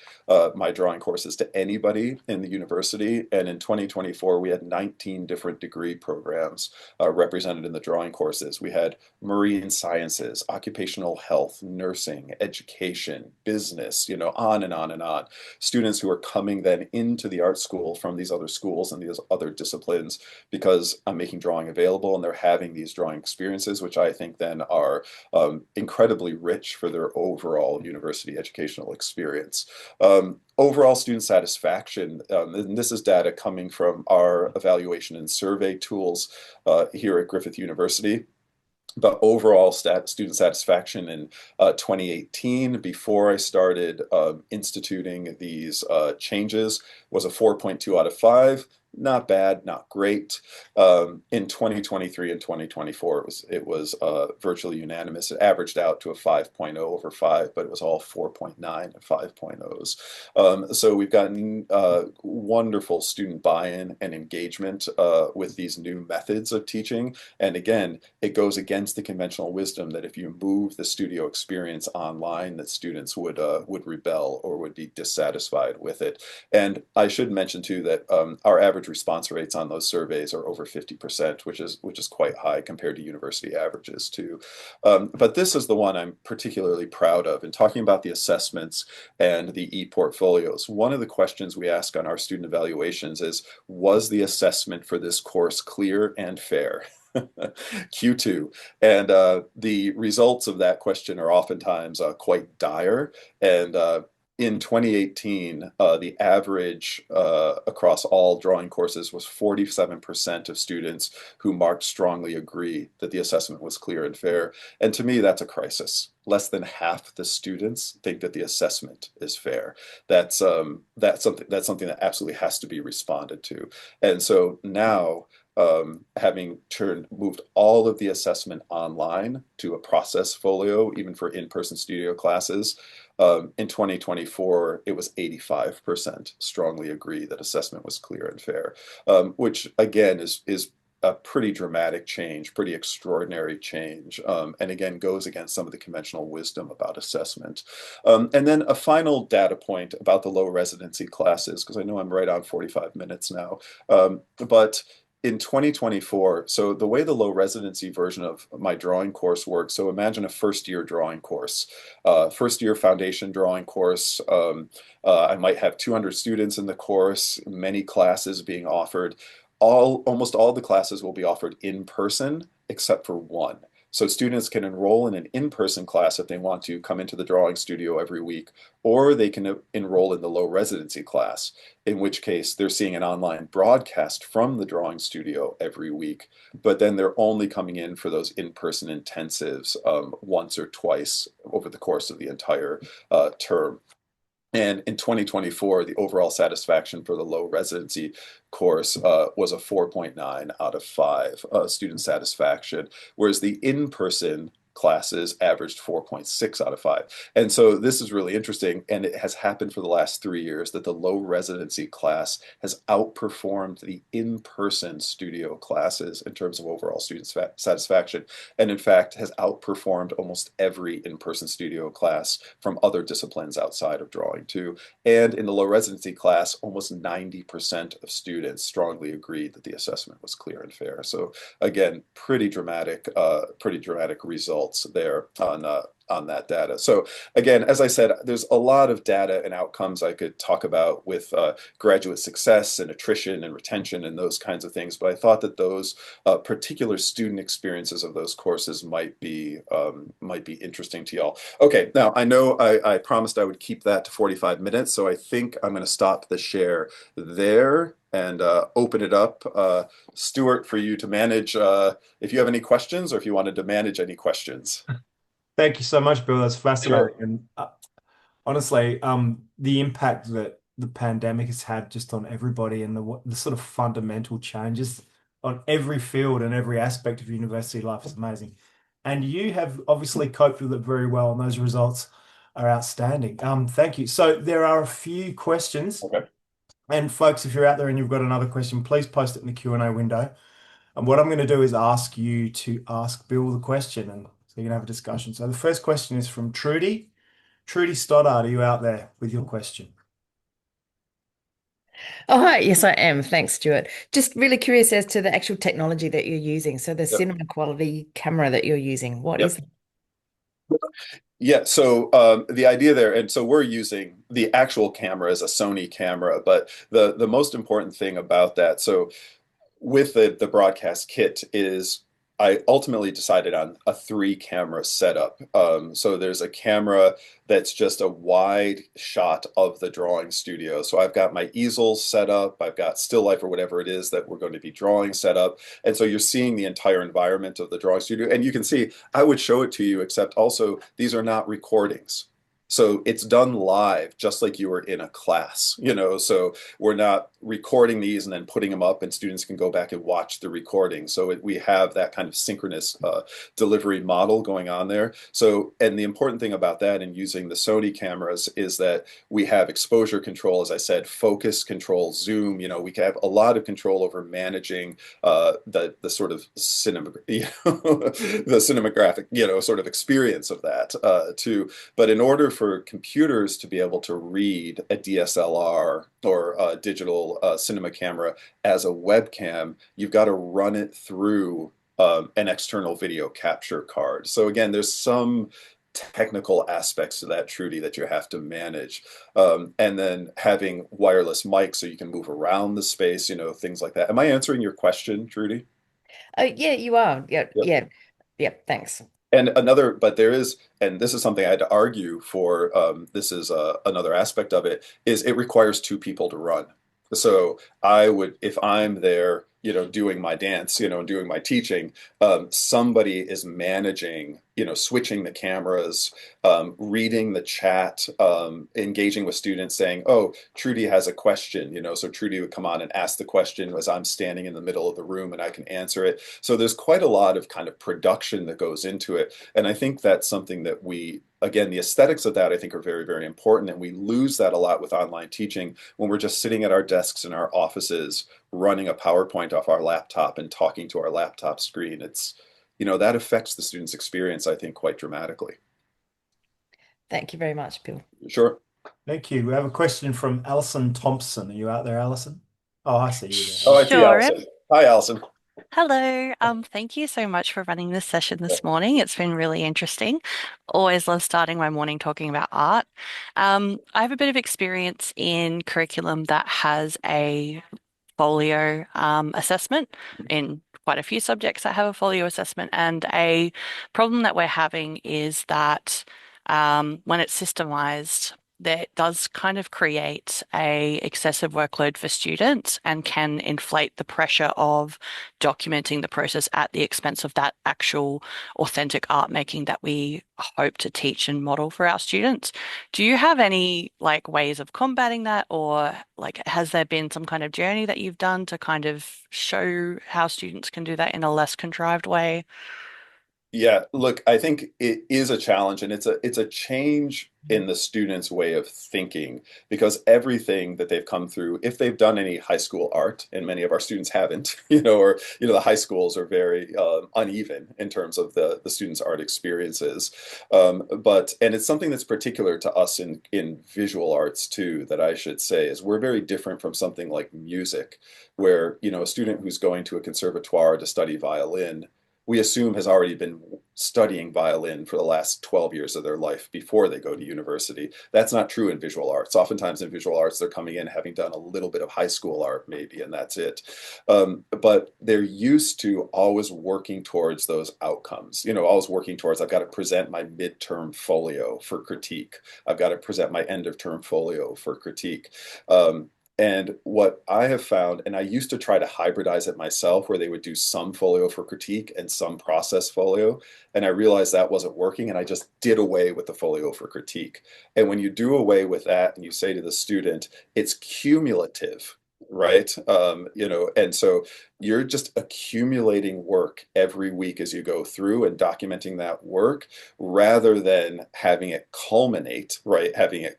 my drawing courses to anybody in the university. And in 2024, we had 19 different degree programs represented in the drawing courses. We had marine sciences, occupational health, nursing, education, business, on and on and on. Students who are coming then into the art school from these other schools and these other disciplines because I'm making drawing available and they're having these drawing experiences, which I think then are incredibly rich for their overall university educational experience. Overall student satisfaction, and this is data coming from our evaluation and survey tools here at Griffith University. But overall student satisfaction in 2018, before I started instituting these changes, was a 4.2 out of 5. Not bad, not great. In 2023 and 2024, it was virtually unanimous. It averaged out to a 5.0 over 5, but it was all 4.9 and 5.0s. So we've gotten wonderful student buy-in and engagement with these new methods of teaching. And again, it goes against the conventional wisdom that if you move the studio experience online, that students would rebel or would be dissatisfied with it. And I should mention too that our average response rates on those surveys are over 50%, which is quite high compared to university averages too. But this is the one I'm particularly proud of. In talking about the assessments and the e-portfolios, one of the questions we ask on our student evaluations is, was the assessment for this course clear and fair? Q2. And the results of that question are oftentimes quite dire. And in 2018, the average across all drawing courses was 47% of students who marked strongly agree that the assessment was clear and fair. And to me, that's a crisis. Less than half the students think that the assessment is fair. That's something that absolutely has to be responded to. And so now, having moved all of the assessment online to a process folio, even for in-person studio classes, in 2024, it was 85% strongly agree that assessment was clear and fair, which again is a pretty dramatic change, pretty extraordinary change, and again goes against some of the conventional wisdom about assessment. And then a final data point about the low residency classes, because I know I'm right on 45 minutes now, but in 2024, so the way the low residency version of my drawing course works, so imagine a first year drawing course, first year foundation drawing course. I might have 200 students in the course, many classes being offered. Almost all the classes will be offered in person except for one. So students can enroll in an in-person class if they want to come into the drawing studio every week, or they can enroll in the low residency class, in which case they're seeing an online broadcast from the drawing studio every week, but then they're only coming in for those in-person intensives once or twice over the course of the entire term. And in 2024, the overall satisfaction for the low residency course was a 4.9 out of 5 student satisfaction, whereas the in-person classes averaged 4.6 out of 5. And so this is really interesting. And it has happened for the last 3 years that the low residency class has outperformed the in-person studio classes in terms of overall student satisfaction. And in fact, has outperformed almost every in-person studio class from other disciplines outside of drawing too. And in the low residency class, almost 90% of students strongly agreed that the assessment was clear and fair. So again, pretty dramatic results there on that data. So again, as I said, there's a lot of data and outcomes I could talk about with graduate success and attrition and retention and those kinds of things. But I thought that those particular student experiences of those courses might be interesting to y'all. Okay, now I know I promised I would keep that to 45 minutes, so I think I'm going to stop the share there and open it up, Stuart, for you to manage if you have any questions or if you wanted to manage any questions. Thank you so much, Bill. That's Sure. fascinating. And honestly, the impact that the pandemic has had just on everybody and the sort of fundamental changes on every field and every aspect of university life is amazing. And you have obviously coped with it very well, and those results are outstanding. Thank you. So there are a few questions. Okay. And folks, if you're out there and you've got another question, please post it in the Q&A window. And what I'm going to do is ask you to ask Bill the question, and so you can have a discussion. So the first question is from Trudy. Trudy Stoddard, are you out there with your question? Oh, hi. Yes, I am. Thanks, Stuart. Just really curious as to the actual technology that you're using. So the Yep. cinema quality camera that you're using, what is Yep. it? Yeah, so the idea there, and so we're using the actual camera as a Sony camera, but the most important thing about that, so with the broadcast kit is I ultimately decided on a 3 camera setup. So there's a camera that's just a wide shot of the drawing studio. So I've got my easel set up, I've got still life or whatever it is that we're going to be drawing set up. And so you're seeing the entire environment of the drawing studio. And you can see, I would show it to you, except also these are not recordings. So it's done live, just like you were in a class, so we're not recording these and then putting them up and students can go back and watch the recording. So we have that kind of synchronous delivery model going on there. So, and the important thing about that and using the Sony cameras is that we have exposure control, as I said, focus control, zoom, we can have a lot of control over managing the sort of the cinematographic, sort of experience of that too. But in order for computers to be able to read a DSLR or a digital cinema camera as a webcam, you've got to run it through an external video capture card. So again, there's some technical aspects to that, Trudy, that you have to manage. And then having wireless mics so you can move around the space, things like that. Am I answering your question, Trudy? Oh, yeah, you are. Yeah, Yep. yeah, yeah. Thanks. And another, but there is, and this is something I had to argue for, this is another aspect of it, is it requires 2 people to run. So I would, if I'm there, doing my dance, doing my teaching, somebody is managing, switching the cameras, reading the chat, engaging with students saying, oh, Trudy has a question, so Trudy would come on and ask the question as I'm standing in the middle of the room and I can answer it. So there's quite a lot of kind of production that goes into it. And I think that's something that again, the aesthetics of that I think are very, very important. And we lose that a lot with online teaching when we're just sitting at our desks in our offices, running a PowerPoint off our laptop and talking to our laptop screen. It's, that affects the student's experience, I think, quite dramatically. Thank you very much, Bill. Sure. Thank you. We have a question from Alison Thompson. Are you out there, Alison? Oh, I see you there. Oh, I see Sure. Allison. Hi, Allison. Hello. Thank you so much for running this session this morning. It's been really interesting. Always love starting my morning talking about art. I have a bit of experience in curriculum that has a folio assessment in quite a few subjects that have a folio assessment, and a problem that we're having is that when it's systemized, that does kind of create a excessive workload for students and can inflate the pressure of documenting the process at the expense of that actual authentic art making that we hope to teach and model for our students. Do you have any like ways of combating that, or like has there been some kind of journey that you've done to kind of show how students can do that in a less contrived way? Yeah, look, I think it is a challenge, and it's a change in the student's way of thinking, because everything that they've come through, if they've done any high school art, and many of our students haven't, or the high schools are very uneven in terms of the students' art experiences. And it's something that's particular to us in visual arts too, that I should say, is we're very different from something like music, where a student who's going to a conservatoire to study violin, we assume has already been studying violin for the last 12 years of their life before they go to university. That's not true in visual arts. Oftentimes in visual arts, they're coming in having done a little bit of high school art maybe, and that's it. But they're used to always working towards those outcomes, always working towards, I've got to present my midterm folio for critique. I've got to present my end of term folio for critique. And what I have found, and I used to try to hybridize it myself, where they would do some folio for critique and some process folio. And I realized that wasn't working, and I just did away with the folio for critique. And when you do away with that and you say to the student, it's cumulative, right? And so you're just accumulating work every week as you go through and documenting that work, rather than having it culminate, right? Having it,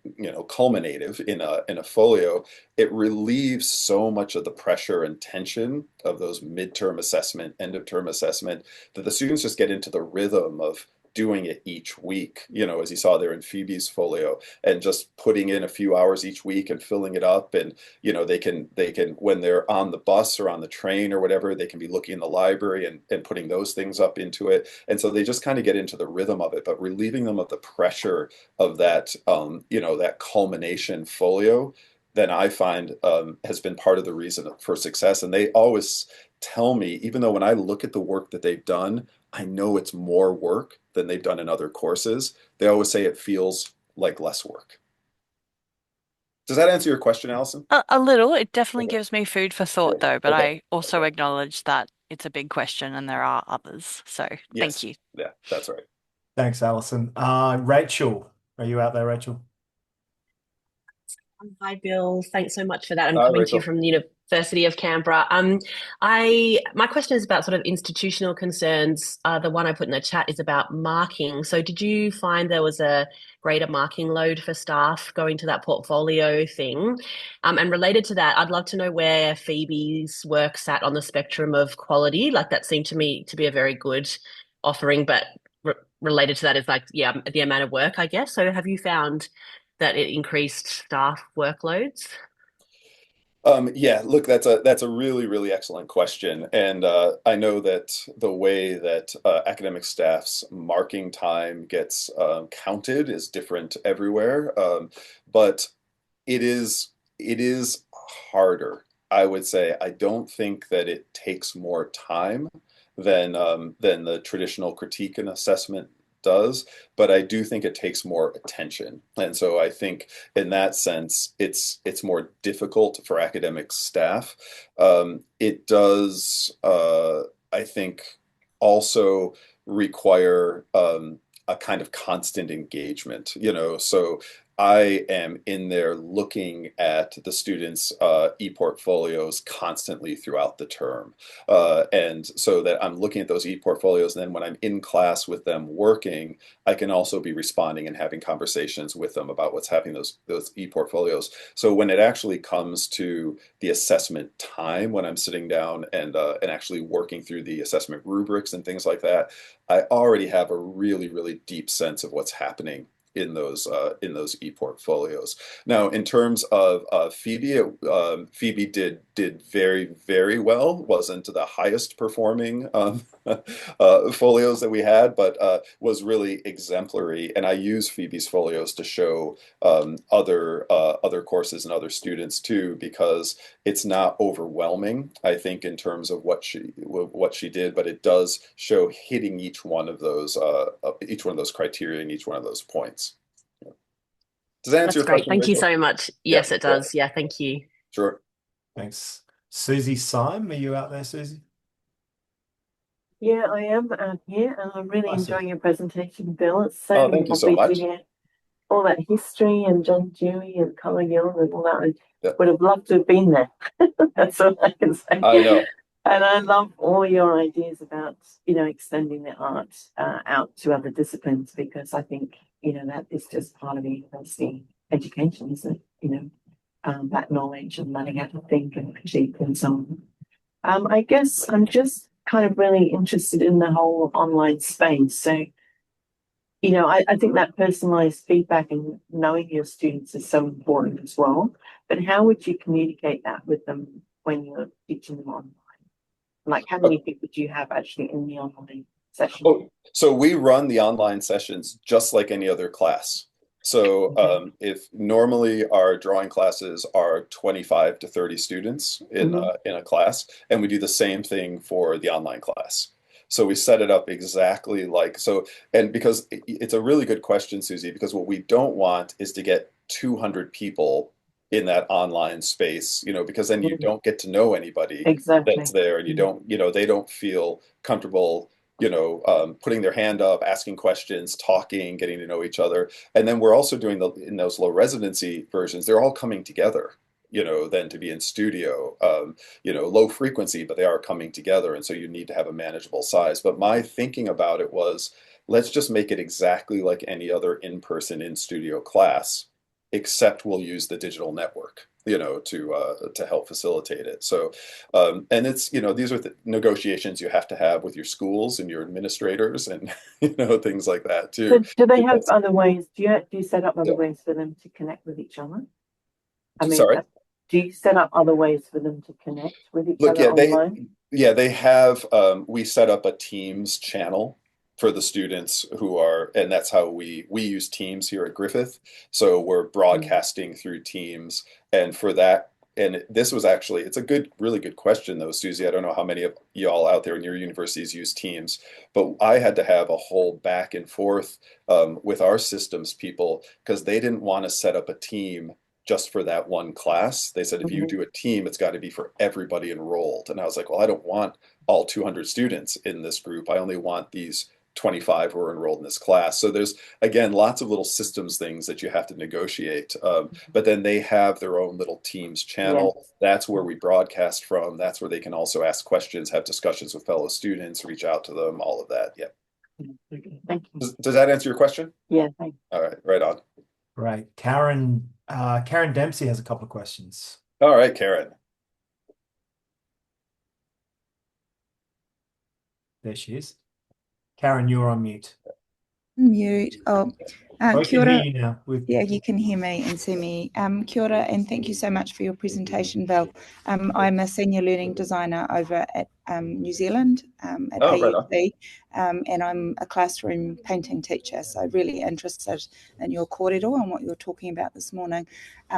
culminative in a folio. It relieves so much of the pressure and tension of those midterm assessment, end of term assessment, that the students just get into the rhythm of doing it each week, as you saw there in Phoebe's folio, and just putting in a few hours each week and filling it up. And, they can, when they're on the bus or on the train or whatever, they can be looking in the library and putting those things up into it. And so they just kind of get into the rhythm of it, but relieving them of the pressure of that, that culmination folio, then I find has been part of the reason for success. And they always tell me, even though when I look at the work that they've done, I know it's more work than they've done in other courses, they always say it feels like less work. Does that answer your question, Allison? A little. It definitely Okay. gives me food for thought, Good. though, but Okay. I also Okay. acknowledge that it's a big question and there are others. So thank Yes. you. Yeah, that's right. Thanks, Alison. Rachel, are you out there, Rachel? Hi, Bill. Thanks so much for that. I'm Hi, coming to you Rachel. from the University of Canberra. My question is about sort of institutional concerns. The one I put in the chat is about marking. So, did you find there was a greater marking load for staff going to that portfolio thing? And related to that, I'd love to know where Phoebe's work sat on the spectrum of quality. Like that seemed to me to be a very good offering, but related to that is like, yeah, the amount of work, I guess. So, have you found that it increased staff workloads? Yeah, look, that's a really, really excellent question. And I know that the way that academic staff's marking time gets counted is different everywhere. But it is harder, I would say. I don't think that it takes more time than the traditional critique and assessment does, but I do think it takes more attention. And so I think in that sense, it's more difficult for academic staff. It does, I think, also require a kind of constant engagement, so I am in there looking at the students' e-portfolios constantly throughout the term. And so that I'm looking at those e-portfolios, and then when I'm in class with them working, I can also be responding and having conversations with them about what's happening those e-portfolios. So when it actually comes to the assessment time, when I'm sitting down and actually working through the assessment rubrics and things like that, I already have a really, really deep sense of what's happening in those e-portfolios. Now, in terms of Phoebe, Phoebe did very, very well. Wasn't the highest performing folios that we had, but was really exemplary. And I use Phoebe's folios to show other courses and other students too, because it's not overwhelming, I think, in terms of what she did, but it does show hitting each one of those criteria and each one of those points. Does that answer That's your great. question, Thank you Rachel? so much. Yeah, Yes, it yeah, does. Yeah, thank you. sure. Thanks. Susie Syme, are you out there, Susie? Yeah, I am here, and I'm really Hi, Susie. enjoying your presentation, Bill. It's Oh, so thank you so lovely to much. hear all that history and John Dewey and Colour Young and all that. I Yeah. would have loved to have been there. That's all I can say. I know. And I love all your ideas about, extending the art out to other disciplines, because I think, that is just part of the university education, isn't it? That knowledge and learning how to think and critique and so on. I guess I'm just kind of really interested in the whole online space. So, I think that personalized feedback and knowing your students is so important as well. But how would you communicate that with them when you're teaching them online? Like, how many people do you have actually in the online session? Oh, so we run the online sessions just like any other class. So if normally our drawing classes are 25 to 30 students in a class, and we do the same thing for the online class. So we set it up exactly like so, and because it's a really good question, Susie, because what we don't want is to get 200 people in that online space, because then you don't get to know anybody Exactly. that's there, and you don't, they don't feel comfortable putting their hand up, asking questions, talking, getting to know each other. And then we're also doing in those low residency versions, they're all coming together, then to be in studio, low frequency, but they are coming together. And so you need to have a manageable size. But my thinking about it was, let's just make it exactly like any other in-person in-studio class, except we'll use the digital network, to help facilitate it. So, and it's, these are the negotiations you have to have with your schools and your administrators and, things like that too. So do they have other ways? Do you set up other ways for them to connect with each other? I mean, Sorry? do you set up other ways for them to connect with each Look, other online? they have, we set up a Teams channel for the students and that's how we use Teams here at Griffith. So we're broadcasting through Teams, and for that, and this was actually, it's a really good question though, Susie. I don't know how many of y'all out there in your universities use Teams, but I had to have a whole back and forth with our systems people, because they didn't want to set up a team just for that one class. They said, if you do a team, it's got to be for everybody enrolled. And I was like, well, I don't want all 200 students in this group. I only want these 25 who are enrolled in this class. So there's, again, lots of little systems things that you have to negotiate. But then they have their own little Teams channel. Yes. That's where we broadcast from. That's where they can also ask questions, have discussions with fellow students, reach out to them, all of that. Yeah. Okay, thank you. Does that answer your question? Yeah, thank you. All right, right on. Right. Karen Dempsey has a couple of questions. All right, Karen. There she is. Karen, you're on mute. Mute. Oh, I kia can hear ora. you now. Yeah, you can hear me and see me. Kia ora, and thank you so much for your presentation, Val. I'm a senior learning designer over at New Zealand at Right on. AUC, and I'm a classroom painting teacher. So really interested in your kōrero and what you were talking about this morning.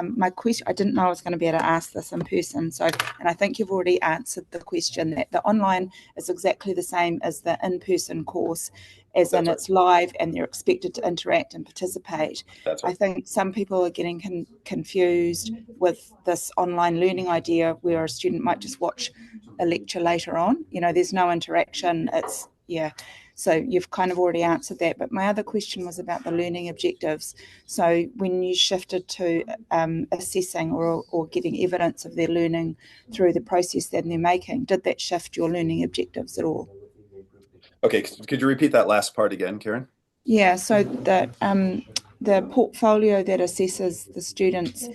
My question, I didn't know I was going to be able to ask this in person. So, and I think you've already answered the question that the online is exactly the same as the in-person course, as in it's live and they're expected to interact and participate. That's right. I think some people are getting confused with this online learning idea where a student might just watch a lecture later on. There's no interaction. So you've kind of already answered that. But my other question was about the learning objectives. So when you shifted to assessing or getting evidence of their learning through the process that they're making, did that shift your learning objectives at all? Okay, could you repeat that last part again, Karen? Yeah, so the portfolio that assesses the students'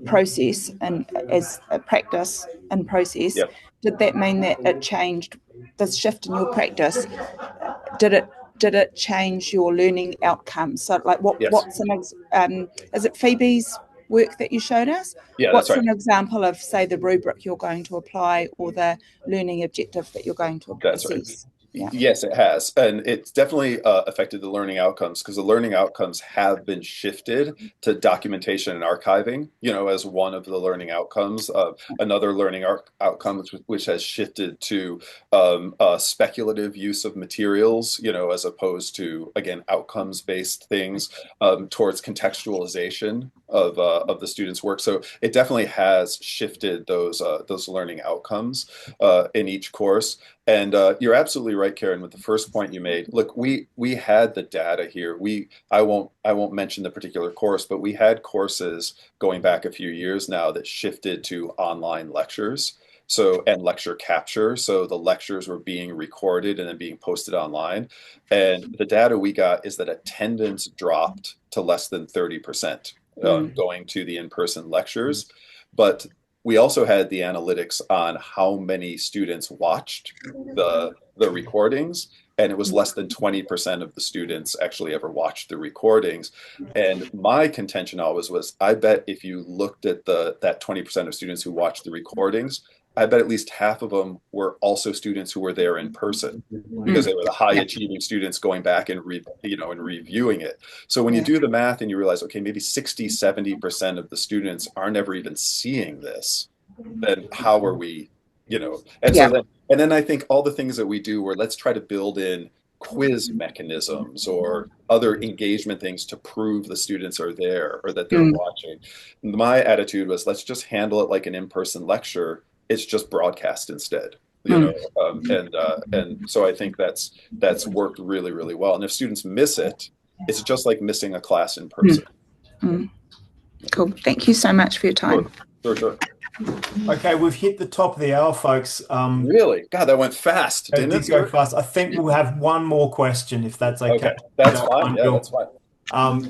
process and as a practice and process, did that mean that it changed this shift in your practice? Did it change your learning outcomes? So, like, what's is it Phoebe's work that you showed us? Yeah, what's that's right. an example of, say, the rubric you're going to apply or the learning objective that you're going to assess? Right. Yeah. Yes, it has. And it's definitely affected the learning outcomes because the learning outcomes have been shifted to documentation and archiving, as one of the learning outcomes. Another learning outcome, which has shifted to speculative use of materials, as opposed to, again, outcomes-based things, towards contextualization of the students' work. So it definitely has shifted those learning outcomes in each course. And you're absolutely right, Karen, with the first point you made. Look, we had the data here. I won't mention the particular course, but we had courses going back a few years now that shifted to online lectures. So, and lecture capture. So the lectures were being recorded and then being posted online. And the data we got is that attendance dropped to less than 30% going to the in-person lectures. But we also had the analytics on how many students watched the recordings, and it was less than 20% of the students actually ever watched the recordings. And my contention always was, I bet if you looked at that 20% of students who watched the recordings, I bet at least half of them were also students who were there in person because they were the high achieving students going back and and reviewing it. So when you do the math and you realize, okay, maybe 60-70% of the students aren't ever even seeing this, then how are we, and then I think all the things that we do where let's try to build in quiz mechanisms or other engagement things to prove the students are there or that they're watching. My attitude was, let's just handle it like an in-person lecture. It's just broadcast instead, and so I think that's worked really, really well. And if students miss it, it's just like missing a class in person. Cool. Thank you so much for your time. Sure. Okay, we've hit the top of the hour, folks. Really? God, that went fast, didn't it? Did go fast. I think we'll have one more question if that's okay. Okay, that's fine. Yeah, that's fine.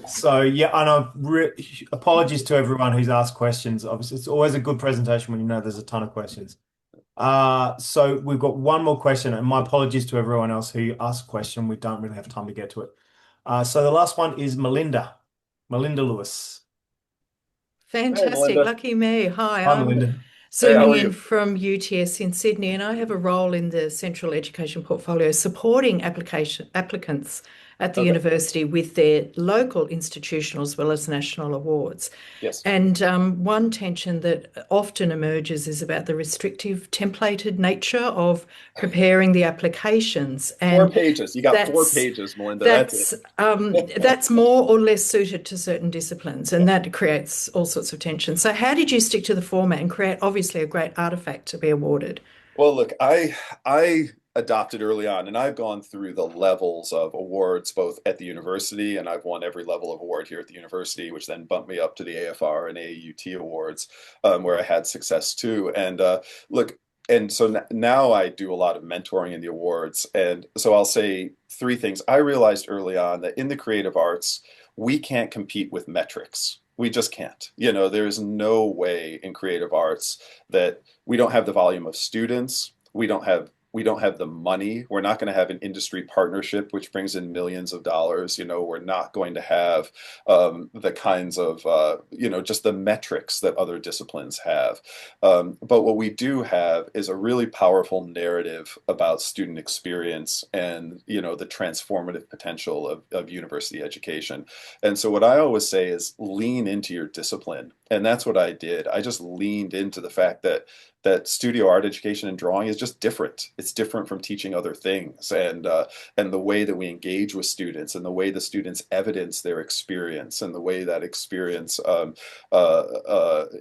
So yeah, and apologies to everyone who's asked questions. Obviously, it's always a good presentation when you know there's a ton of questions. So we've got one more question, and my apologies to everyone else who asked a question. We don't really have time to get to it. So the last one is Melinda Lewis. Fantastic. Lucky me. Hi, Hi, I'm Melinda. zooming in from UTS in Sydney, and I have a role in the Central Education Portfolio supporting applicants at the university with their local institutional as well as national awards. Yes. And one tension that often emerges is about the restrictive templated nature of preparing the applications. And 4 pages. You got 4 pages, Melinda. That's more or less suited to certain disciplines, and that creates all sorts of tension. So how did you stick to the format and create obviously a great artifact to be awarded? Well, look, I adopted early on, and I've gone through the levels of awards both at the university, and I've won every level of award here at the university, which then bumped me up to the AFR and AAUT awards, where I had success too. And look, and so now I do a lot of mentoring in the awards. And so I'll say 3 things. I realized early on that in the creative arts, we can't compete with metrics. We just can't. There's no way in creative arts that we don't have the volume of students. We don't have the money. We're not going to have an industry partnership, which brings in millions of dollars. We're not going to have the kinds of, just the metrics that other disciplines have. But what we do have is a really powerful narrative about student experience and, the transformative potential of university education. And so what I always say is lean into your discipline. And that's what I did. I just leaned into the fact that studio art education and drawing is just different. It's different from teaching other things, and the way that we engage with students, and the way the students evidence their experience, and the way that experience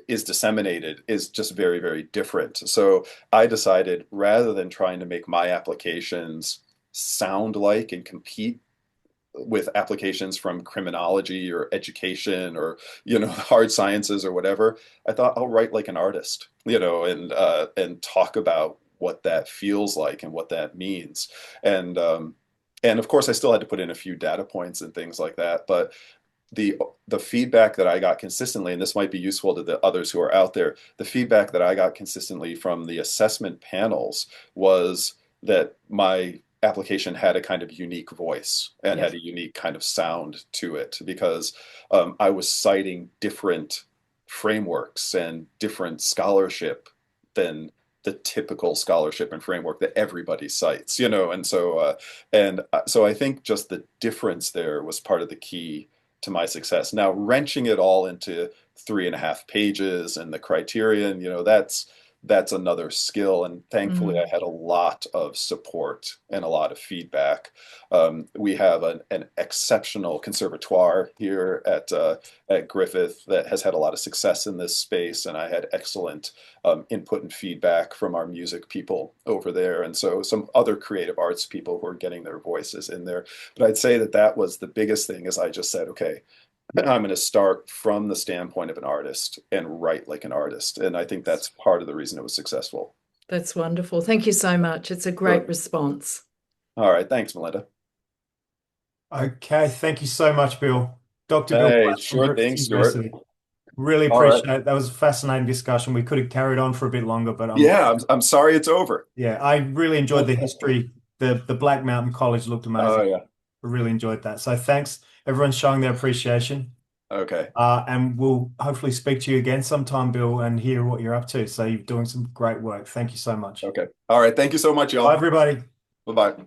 is disseminated is just very, very different. So I decided, rather than trying to make my applications sound like and compete with applications from criminology or education or hard sciences or whatever, I thought I'll write like an artist, and talk about what that feels like and what that means. And of course I still had to put in a few data points and things like that, but the feedback that I got consistently, and this might be useful to the others who are out there, the feedback that I got consistently from the assessment panels was that my application had a kind of unique voice and had a unique kind of sound to it, because I was citing different frameworks and different scholarship than the typical scholarship and framework that everybody cites, you know, so I think just the difference there was part of the key to my success. Now, wrenching it all into 3.5 pages and the criterion, you know, that's another skill. And thankfully, I had a lot of support and a lot of feedback. We have an exceptional conservatoire here at Griffith that has had a lot of success in this space, and I had excellent input and feedback from our music people over there, and so some other creative arts people who are getting their voices in there. But I'd say that was the biggest thing, is I just said, okay, I'm going to start from the standpoint of an artist and write like an artist. And I think that's part of the reason it was successful. That's wonderful. Thank you so much. It's a great response. All right. Thanks, Melinda. Okay, thank you so much, Bill. Dr. Bill Hey, Price from sure Griffith thing, Stuart. University. Really All right. appreciate it. That was a fascinating discussion. We could have carried on for a bit longer, but Yeah, I'm sorry it's over. yeah, I really enjoyed the history. The Black Mountain College looked amazing. Oh, yeah. I really enjoyed that. So thanks, everyone's showing their appreciation. Okay. And we'll hopefully speak to you again sometime, Bill, and hear what you're up to. So you're doing some great work. Thank you so much. Okay. All right. Thank you so much, y'all. Bye, everybody. Bye-bye.